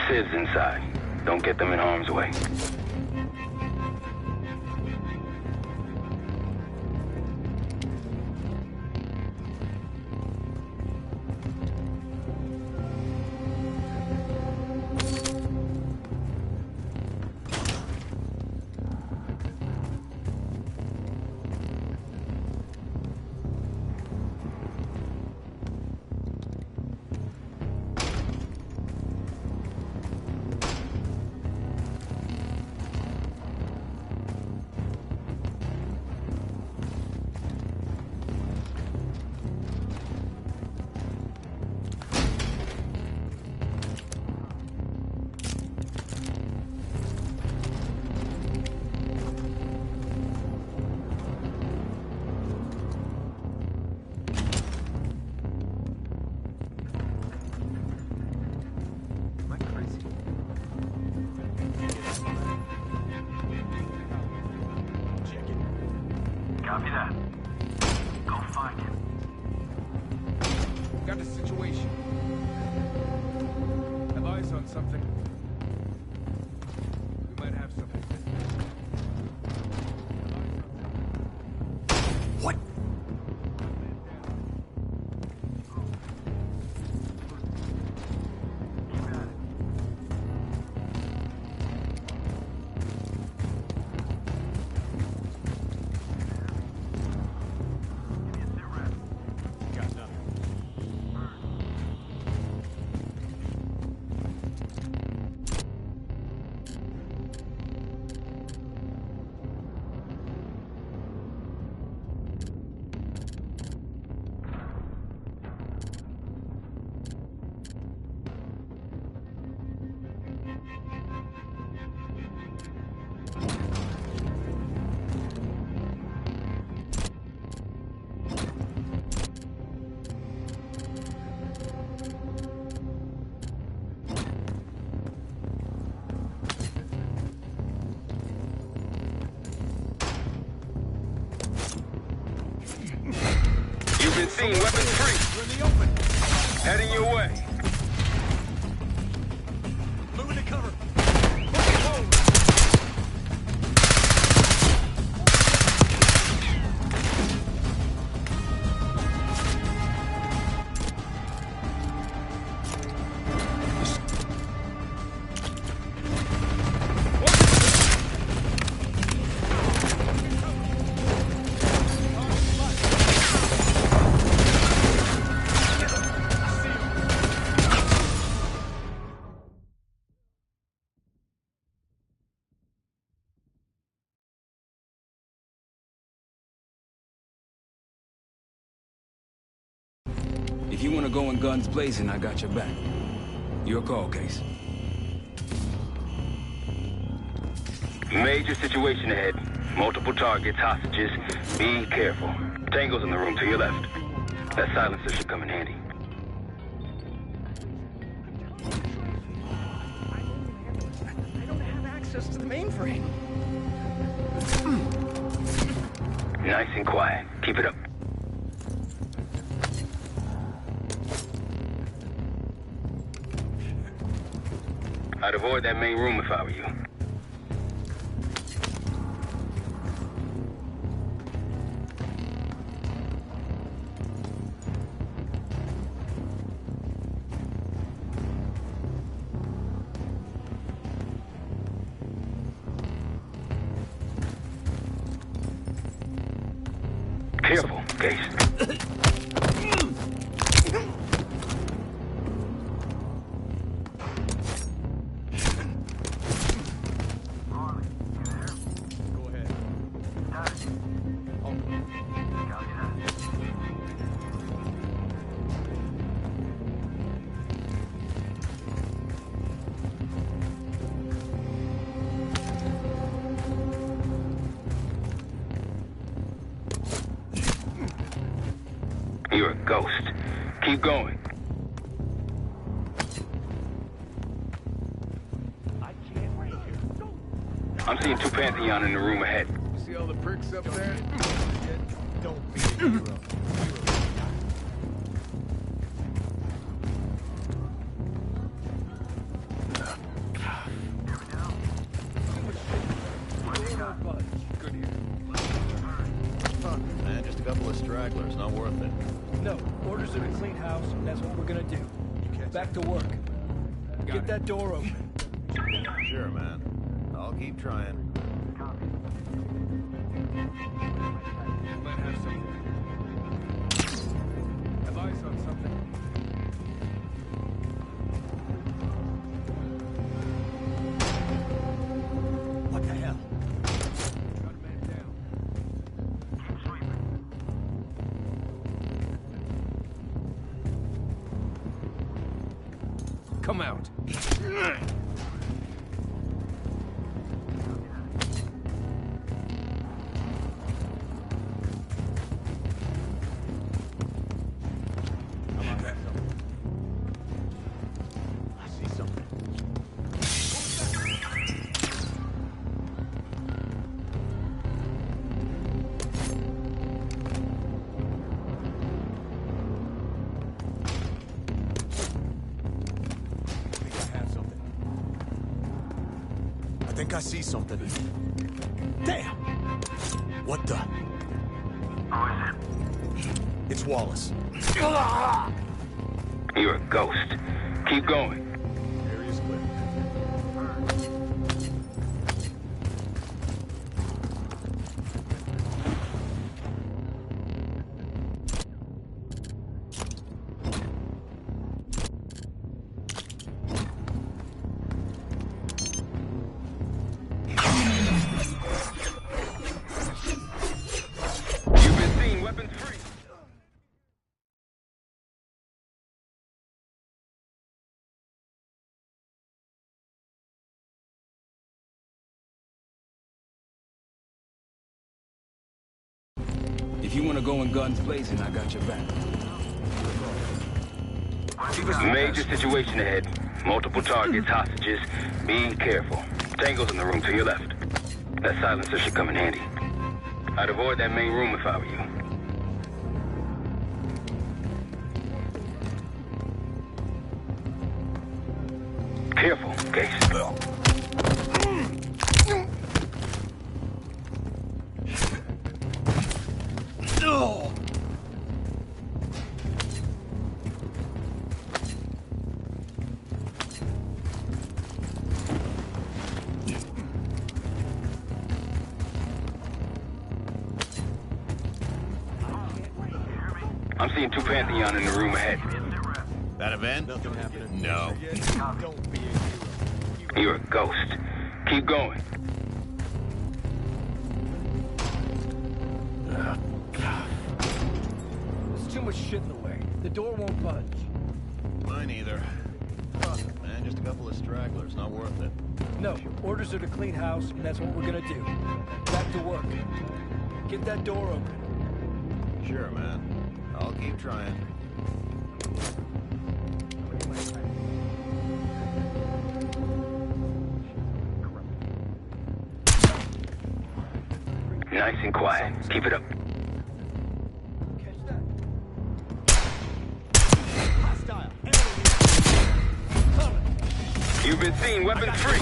Sid's inside. Don't get them in harm's way. Copy that. Go find him. Got the situation. Have eyes on something. We might have something. What? been seen. Weapons free. We're in the open. Heading your way. Moving to cover. If you want to go in guns blazing, I got your back. Your call, Case. Major situation ahead. Multiple targets, hostages. Be careful. Tango's in the room to your left. That silencer should come in handy. I don't have access to the mainframe. Nice and quiet. Keep it up. I'd avoid that main room if I were you. Careful, Case. You're a ghost. Keep going. I'm seeing two Pantheon in the room ahead. See all the pricks up there? Don't be a hero. Man, just a couple of stragglers, not worth it. No, orders are to clean house, and that's what we're gonna do. Back to work. Get that door open. Sure, man. I'll keep trying. Might have something. Have eyes on something. What the hell? Got a man down. Come out. I think I see something. Damn! What the? Who is it? It's Wallace. You're a ghost. Keep going. Area's clear. You've been seen. Weapons free. If you want to go in guns blazing, I got your back. Major situation ahead. Multiple targets, hostages. Be careful. Tango's in the room to your left. That silencer should come in handy. I'd avoid that main room if I were you. Careful, Case. I'm seeing 2 Pantheon in the room ahead. That event? Nothing happening. No. Don't be a hero. You're a ghost. Keep going. There's too much shit in the way. The door won't budge. Mine either. Fuck it, man. Just a couple of stragglers. Not worth it. No, orders are to clean house, and that's what we're gonna do. Back to work. Get that door open. Sure, man. I'll keep trying. Nice and quiet. Keep it up. You've been seen weapons free.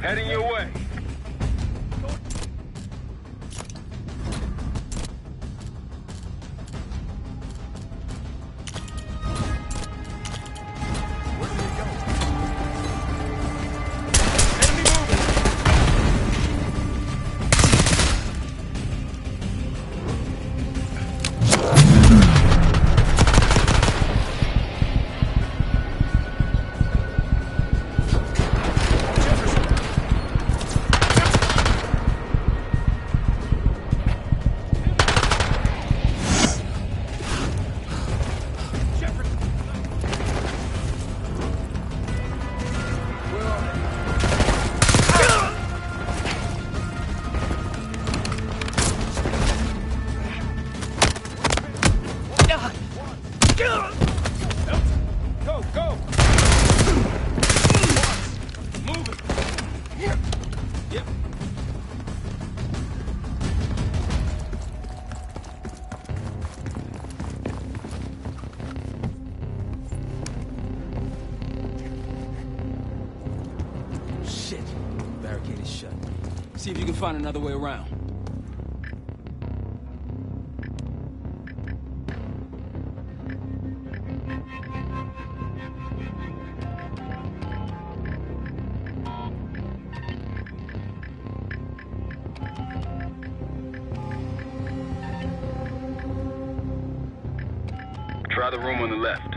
Heading your way. See if you can find another way around. Try the room on the left.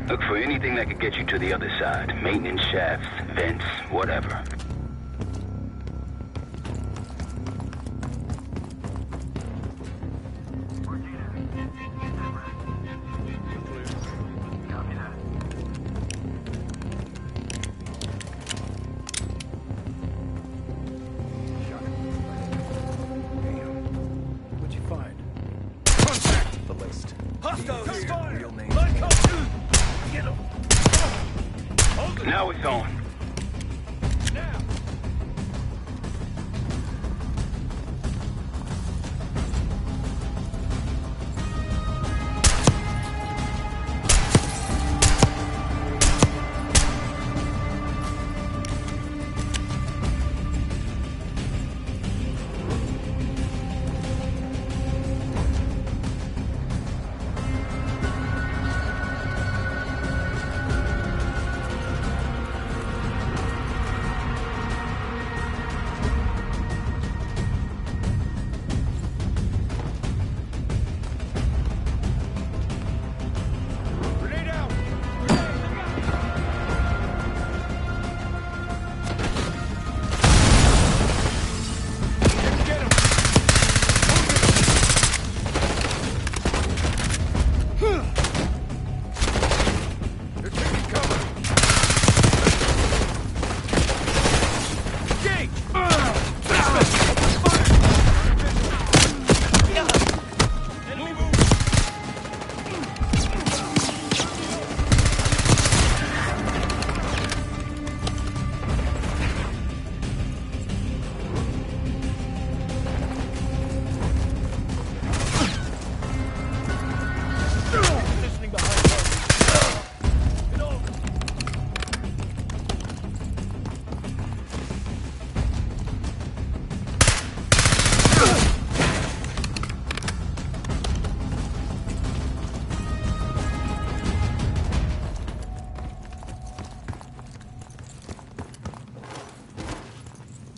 Look for anything that could get you to the other side. Maintenance shafts, vents, whatever. What'd you find? Contact! The list. Hostiles! Fire! Real name. Get him! Now it's on.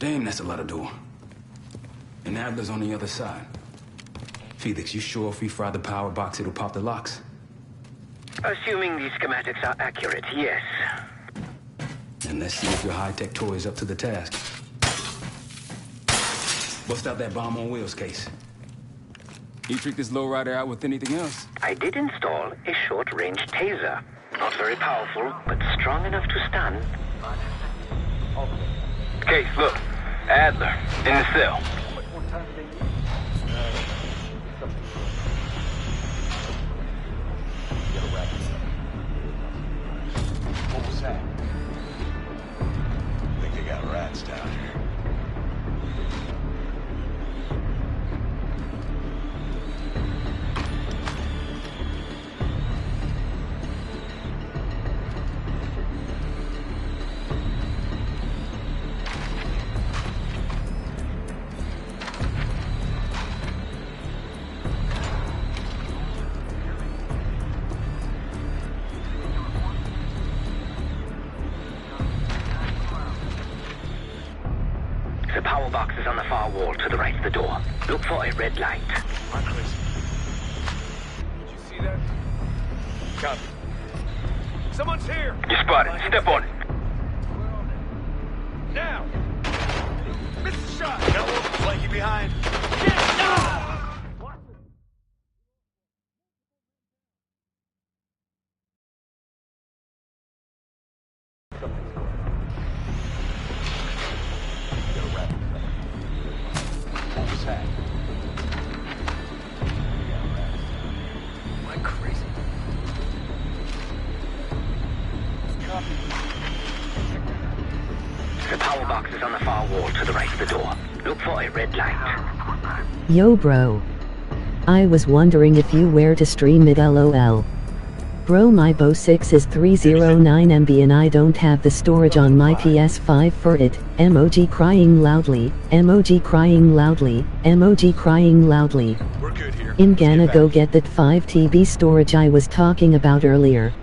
Damn, that's a lot of door. And Adler's on the other side. Felix, you sure if we fry the power box, it'll pop the locks? Assuming these schematics are accurate, yes. And let's see if your high-tech toy is up to the task. Bust out that bomb on wheels case. You trick this lowrider out with anything else? I did install a short-range taser. Not very powerful, but strong enough to stun. Case, look. Adler, in the cell. What was that? I think they got rats down here. The power box is on the far wall to the right of the door. Look for a red light. Did you see that? Copy. Someone's here! You spotted. Step on it. Now! Miss the shot! Got one flanking behind. What was that? Am I crazy? The power box is on the far wall to the right of the door. Look for a red light. Yo bro. I was wondering if you were to stream it lol. Bro, my Bo6 is 309 MB and I don't have the storage on my PS5 for it. Emoji crying loudly, emoji crying loudly, emoji crying loudly. We're good here. I'm gonna go get that 5 TB storage I was talking about earlier.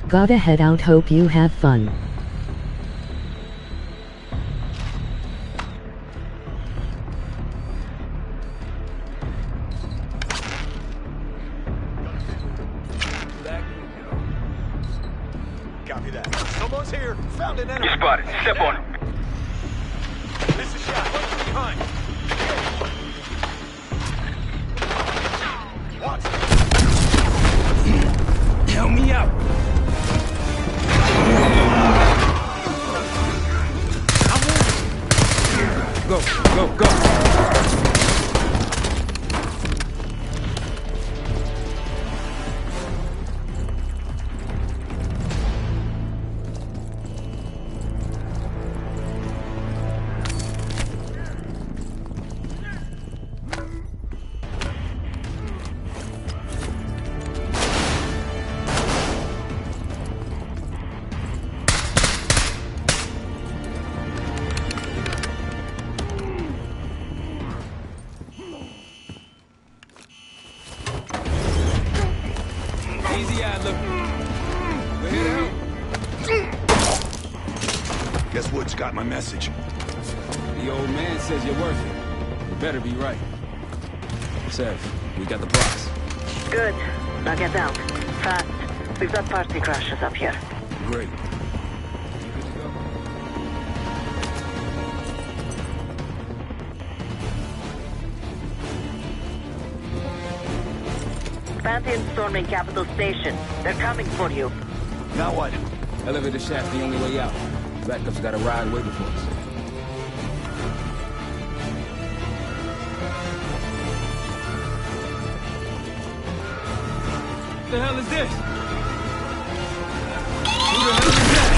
Gotta head out, hope you have fun. Copy that. Someone's here. Found an enemy. You spotted. Step on it. Miss a shot. Behind. What? Help me out. Go, go, go. Easy, Adler. We're here to help. Guess Woods got my message. The old man says you're worth it. You better be right. Sev, we got the box. Good. Now get out. Fast. We've got party crashes up here. Great. Pantheon storming Capital Station. They're coming for you. Now what? Elevator shaft's the only way out. Backup's got a ride waiting for us. What the hell is this? Who the hell is that?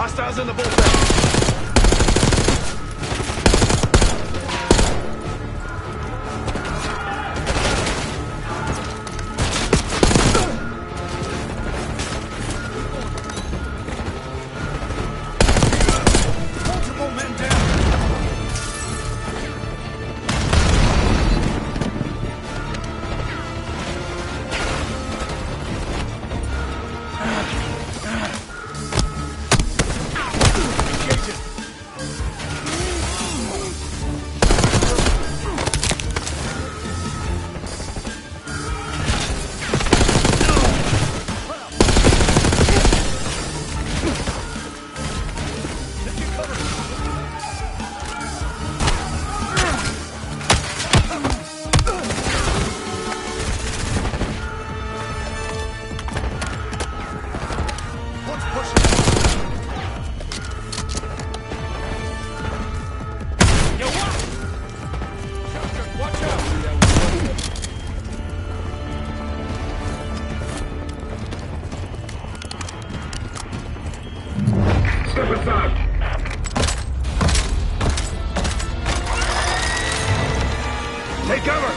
Hostiles in the bullpen. Take cover!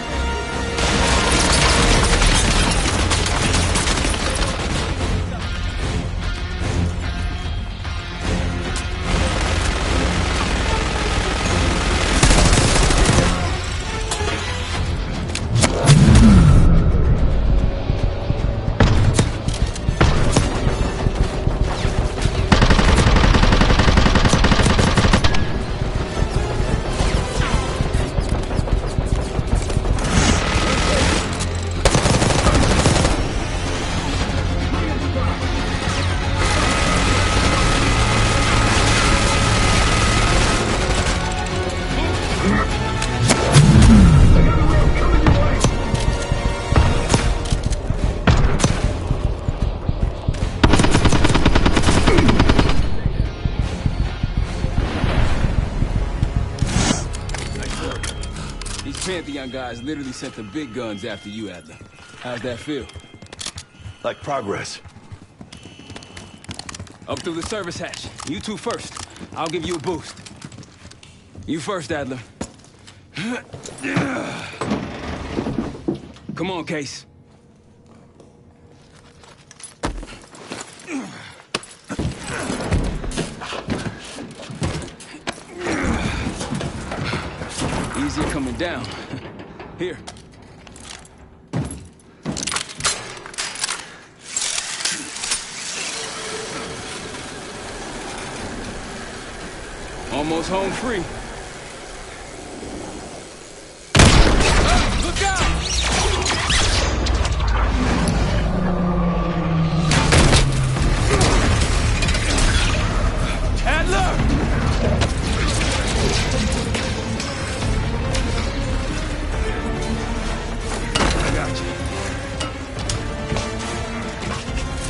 Pantheon guys literally sent the big guns after you, Adler. How's that feel? Like progress. Up through the service hatch. You two first. I'll give you a boost. You first, Adler. Come on, Case. Easier coming down. Here. Almost home free. Look out! Adler!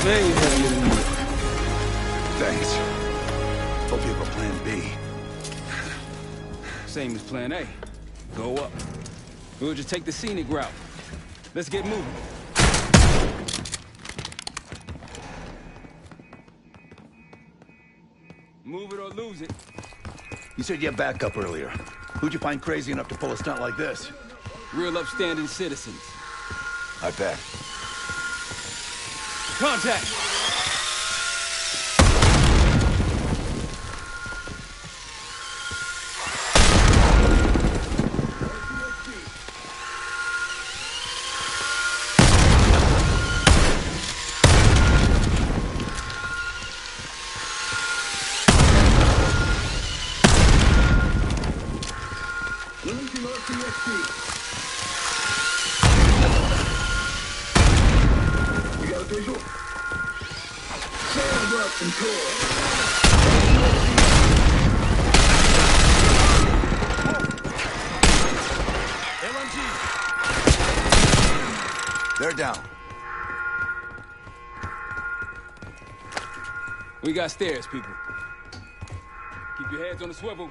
Man, you have you in here. Thanks. Hope you have a plan B. Same as plan A. Go up. We'll just take the scenic route. Let's get moving. Move it or lose it. You said you had backup earlier. Who'd you find crazy enough to pull a stunt like this? Real upstanding citizens. I bet. Contact! They're down. We got stairs, people. Keep your heads on the swivel.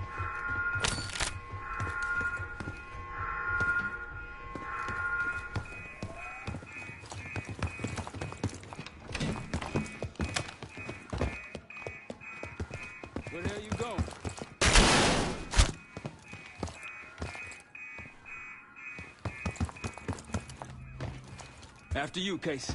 After you, Case.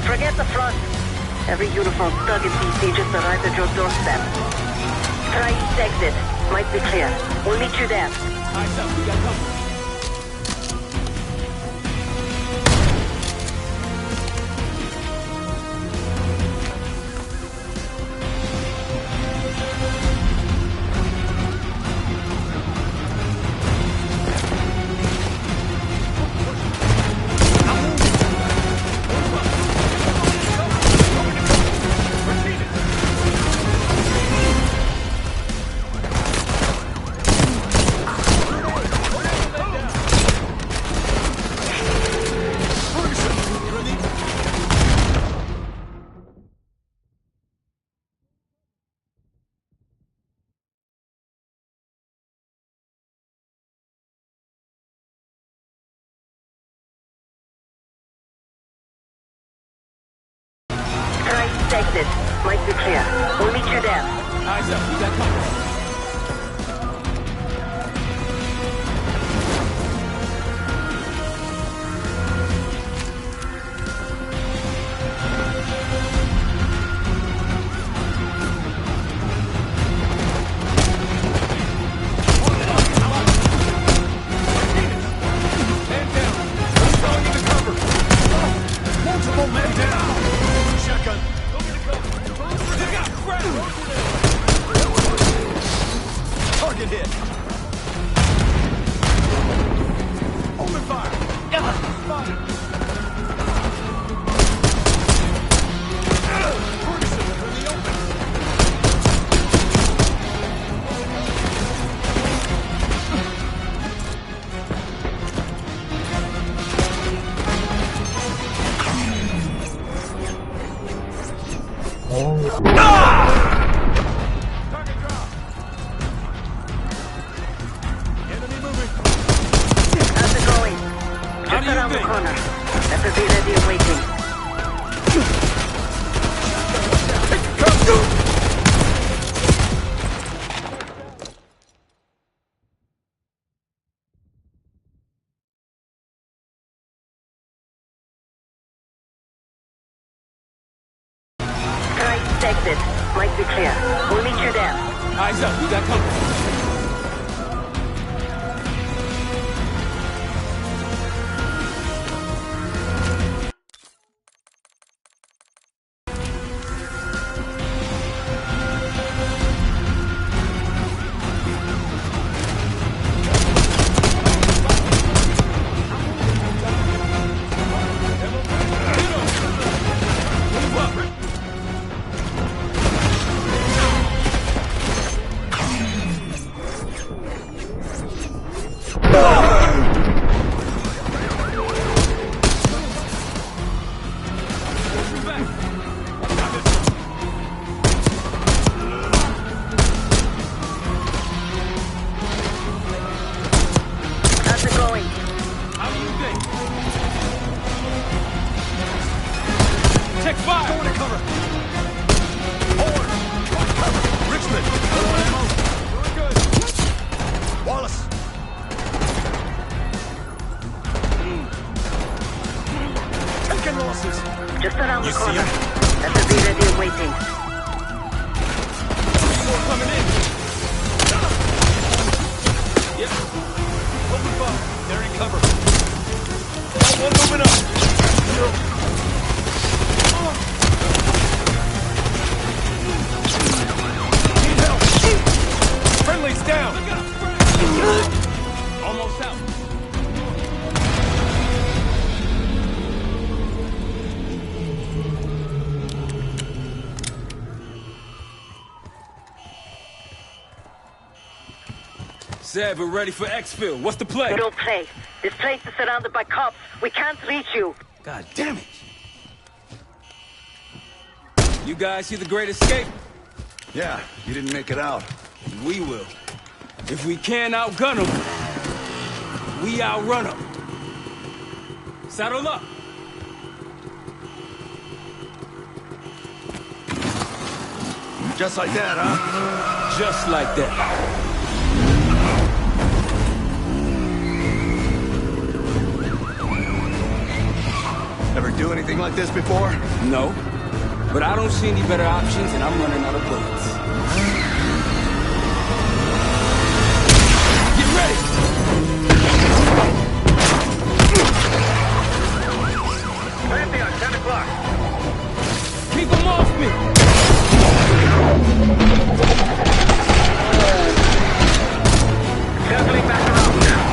Forget the front. Every uniform thug in DC just arrived at your doorstep. Try east exit. Might be clear. We'll meet you there. Eyes up, we got cover. Exit. Might be clear. We'll meet you there. Eyes up, we got cover. Target hit. Open fire. Spotted. Ferguson, in the open. Target drop. Enemy moving. How's it going? Just around the corner. Better be ready and waiting. Try east exit. Might be clear. We'll meet you there. Eyes up, we got cover. How's it going? How do you think? Check fire! Going to cover. Horn. Cover. Richmond. Low ammo. We're good. Wallace. Taking losses. Just around the You see corner. him? Better be ready and waiting. More coming in. Yep. Open fire. They're in cover. One moving up. Zeb, we're ready for exfil. What's the play? We don't play. This place is surrounded by cops. We can't reach you. God damn it! You guys see the Great Escape? Yeah, you didn't make it out. We will. If we can't outgun them, we outrun them. Saddle up! Just like that, huh? Just like that. Ever do anything like this before? No. But I don't see any better options, and I'm running out of bullets. Get ready! Pantheon, 10 o'clock. Keep them off me! Circling back around now.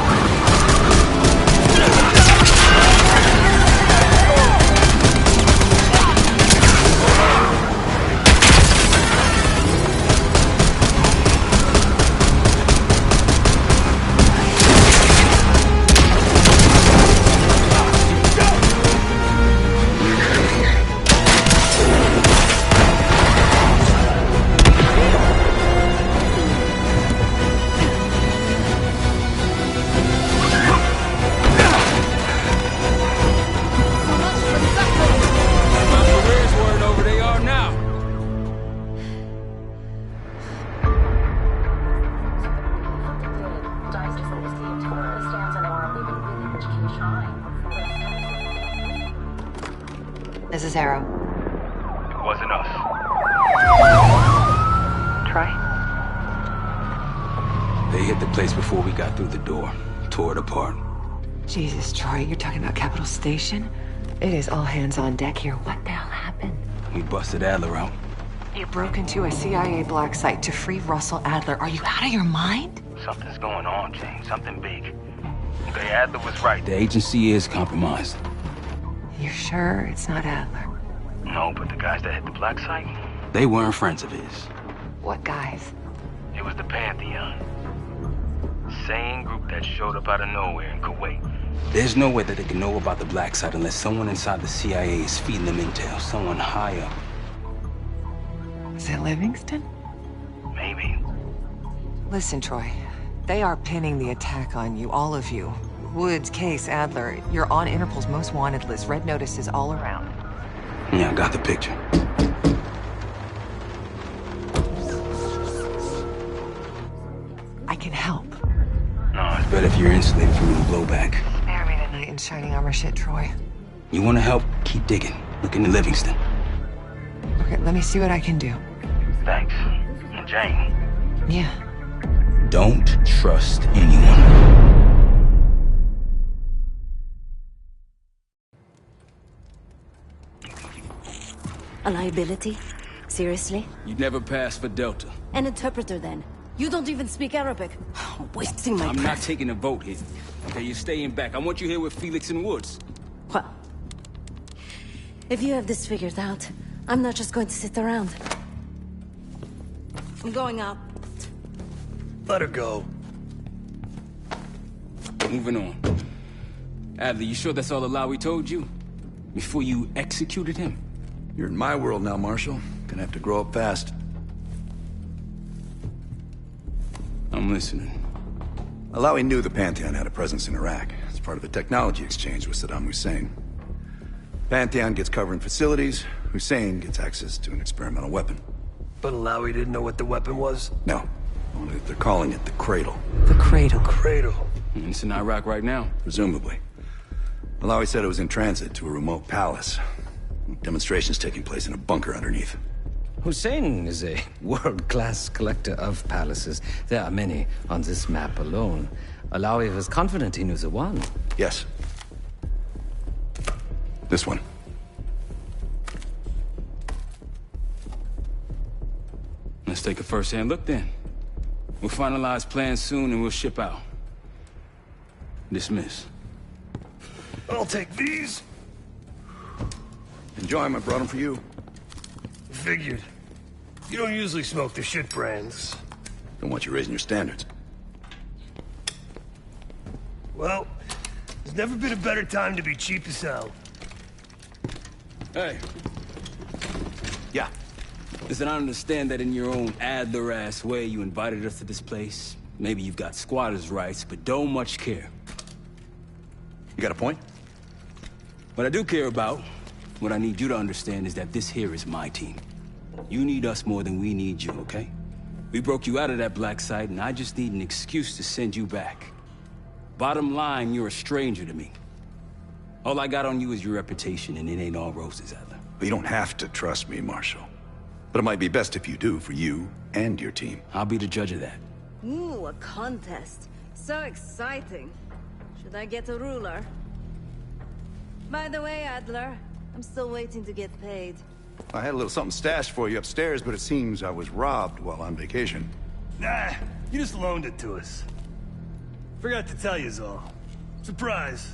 This is Arrow. It wasn't us. Troy? They hit the place before we got through the door. Tore it apart. Jesus, Troy, you're talking about Capitol Station? It is all hands on deck here. What the hell happened? We busted Adler out. You broke into a CIA black site to free Russell Adler. Are you out of your mind? Something's going on, Jane. Something big. Okay, Adler was right. The agency is compromised. You're sure it's not Adler? No, but the guys that hit the black site? They weren't friends of his. What guys? It was the Pantheon. Same group that showed up out of nowhere in Kuwait. There's no way that they can know about the black site unless someone inside the CIA is feeding them intel. Someone high up. Is it Livingston? Maybe. Listen, Troy. They are pinning the attack on you, all of you. Woods, Case, Adler. You're on Interpol's most wanted list. Red notices all around. Yeah, I got the picture. I can help. No, it's better if you're insulated from any blowback. Spare me tonight in shining armor shit, Troy. You want to help? Keep digging. Look into Livingston. Okay, let me see what I can do. Thanks. And Jane. Yeah. Don't trust anyone. A liability? Seriously? You'd never pass for Delta. An interpreter, then. You don't even speak Arabic. Wasting my I'm breath. not taking a vote here. Okay, you're staying back. I want you here with Felix and Woods. Well, if you have this figured out, I'm not just going to sit around. I'm going out. Let her go. Moving on. Adler, you sure that's all the lie we told you? Before you executed him? You're in my world now, Marshal. Gonna have to grow up fast. I'm listening. Alawi knew the Pantheon had a presence in Iraq. It's part of the technology exchange with Saddam Hussein. Pantheon gets covering facilities. Hussein gets access to an experimental weapon. But Alawi didn't know what the weapon was? No. Only that they're calling it the Cradle. The Cradle. Cradle. It's in Iraq right now. Presumably. Alawi said it was in transit to a remote palace. Demonstrations taking place in a bunker underneath. Hussein is a world-class collector of palaces. There are many on this map alone. Alawi was confident he knew the one. Yes. This one. Let's take a first-hand look then. We'll finalize plans soon and we'll ship out. Dismiss. I'll take these. Enjoy them, I brought them for you. Figured. You don't usually smoke the shit brands. Don't want you raising your standards. Well, there's never been a better time to be cheap as hell. Hey. Yeah. Listen, I understand that in your own Adler-ass way you invited us to this place. Maybe you've got squatters' rights, but don't much care. You got a point? What I do care about, what I need you to understand is that this here is my team. You need us more than we need you, okay? We broke you out of that black site, and I just need an excuse to send you back. Bottom line, you're a stranger to me. All I got on you is your reputation, and it ain't all roses, Adler. But you don't have to trust me, Marshal. But it might be best if you do, for you and your team. I'll be the judge of that. Ooh, a contest. So exciting. Should I get a ruler? By the way, Adler, I'm still waiting to get paid. I had a little something stashed for you upstairs, but it seems I was robbed while on vacation. Nah, you just loaned it to us. Forgot to tell yous all. Surprise.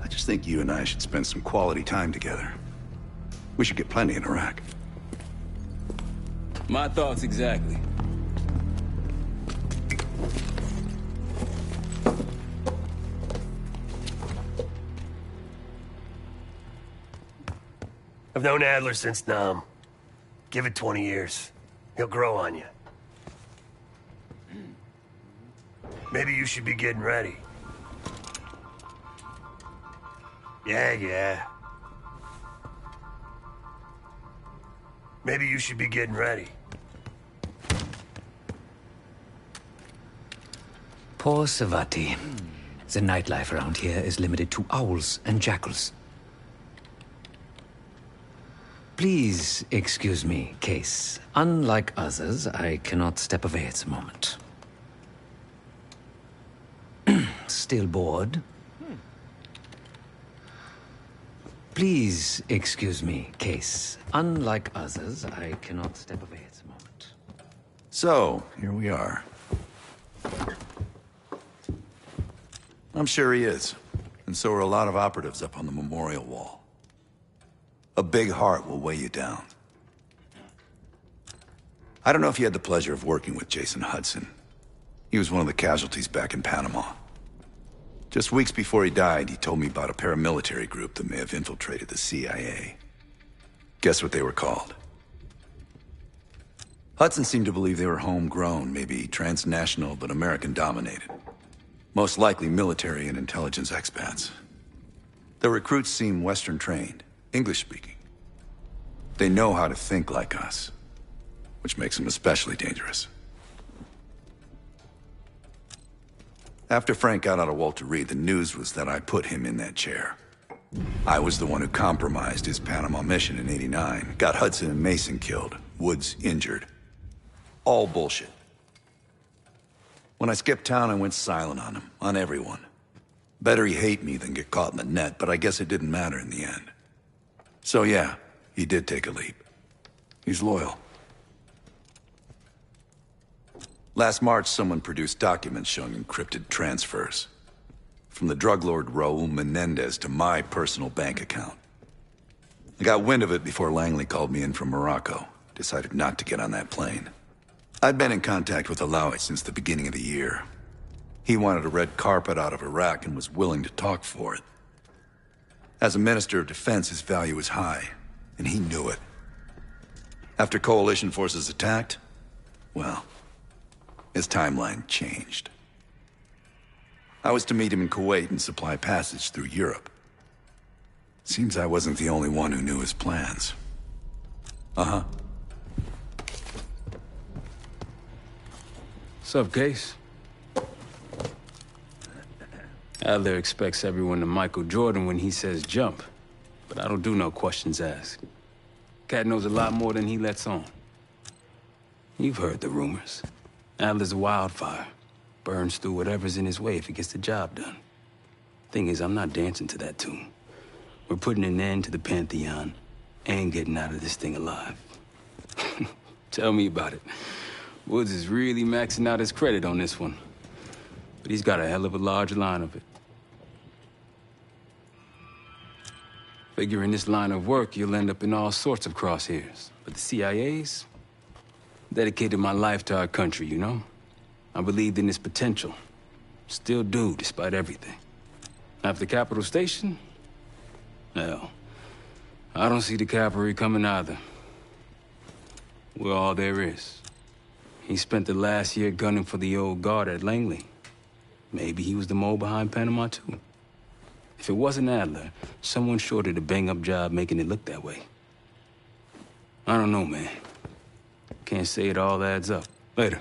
I just think you and I should spend some quality time together. We should get plenty in Iraq. My thoughts exactly. I've known Adler since Nam. Give it 20 years. He'll grow on you. Maybe you should be getting ready. Yeah. Maybe you should be getting ready. Poor Savati. The nightlife around here is limited to owls and jackals. Please excuse me, Case. Unlike others, I cannot step away at the moment. Still bored? Please excuse me, Case. Unlike others, I cannot step away at the moment. So, here we are. I'm sure he is. And so are a lot of operatives up on the memorial wall. A big heart will weigh you down. I don't know if you had the pleasure of working with Jason Hudson. He was one of the casualties back in Panama. Just weeks before he died, he told me about a paramilitary group that may have infiltrated the CIA. Guess what they were called? Hudson seemed to believe they were homegrown, maybe transnational, but American-dominated. Most likely military and intelligence expats. The recruits seem Western-trained, English-speaking. They know how to think like us, which makes them especially dangerous. After Frank got out of Walter Reed, the news was that I put him in that chair. I was the one who compromised his Panama mission in '89, got Hudson and Mason killed, Woods injured. All bullshit. When I skipped town, I went silent on him, on everyone. Better he hate me than get caught in the net, but I guess it didn't matter in the end. So yeah, he did take a leap. He's loyal. Last March, someone produced documents showing encrypted transfers. From the drug lord Raul Menendez to my personal bank account. I got wind of it before Langley called me in from Morocco. Decided not to get on that plane. I'd been in contact with Alawi since the beginning of the year. He wanted a red carpet out of Iraq and was willing to talk for it. As a Minister of Defense, his value was high, and he knew it. After coalition forces attacked, well, his timeline changed. I was to meet him in Kuwait and supply passage through Europe. Seems I wasn't the only one who knew his plans. Uh-huh. What's up, Case? Adler expects everyone to Michael Jordan when he says jump, but I don't do no questions asked. Cat knows a lot more than he lets on. You've heard the rumors. Adler's a wildfire. Burns through whatever's in his way if he gets the job done. Thing is, I'm not dancing to that tune. We're putting an end to the Pantheon and getting out of this thing alive. Tell me about it. Woods is really maxing out his credit on this one. But he's got a hell of a large line of it. Figure in this line of work, you'll end up in all sorts of crosshairs. But the CIA's dedicated my life to our country, you know? I believed in its potential. Still do, despite everything. After Capital Station? Hell, I don't see the cavalry coming either. We're all there is. He spent the last year gunning for the old guard at Langley. Maybe he was the mole behind Panama, too. If it wasn't Adler, someone sure did a bang-up job making it look that way. I don't know, man. Can't say it all adds up. Later.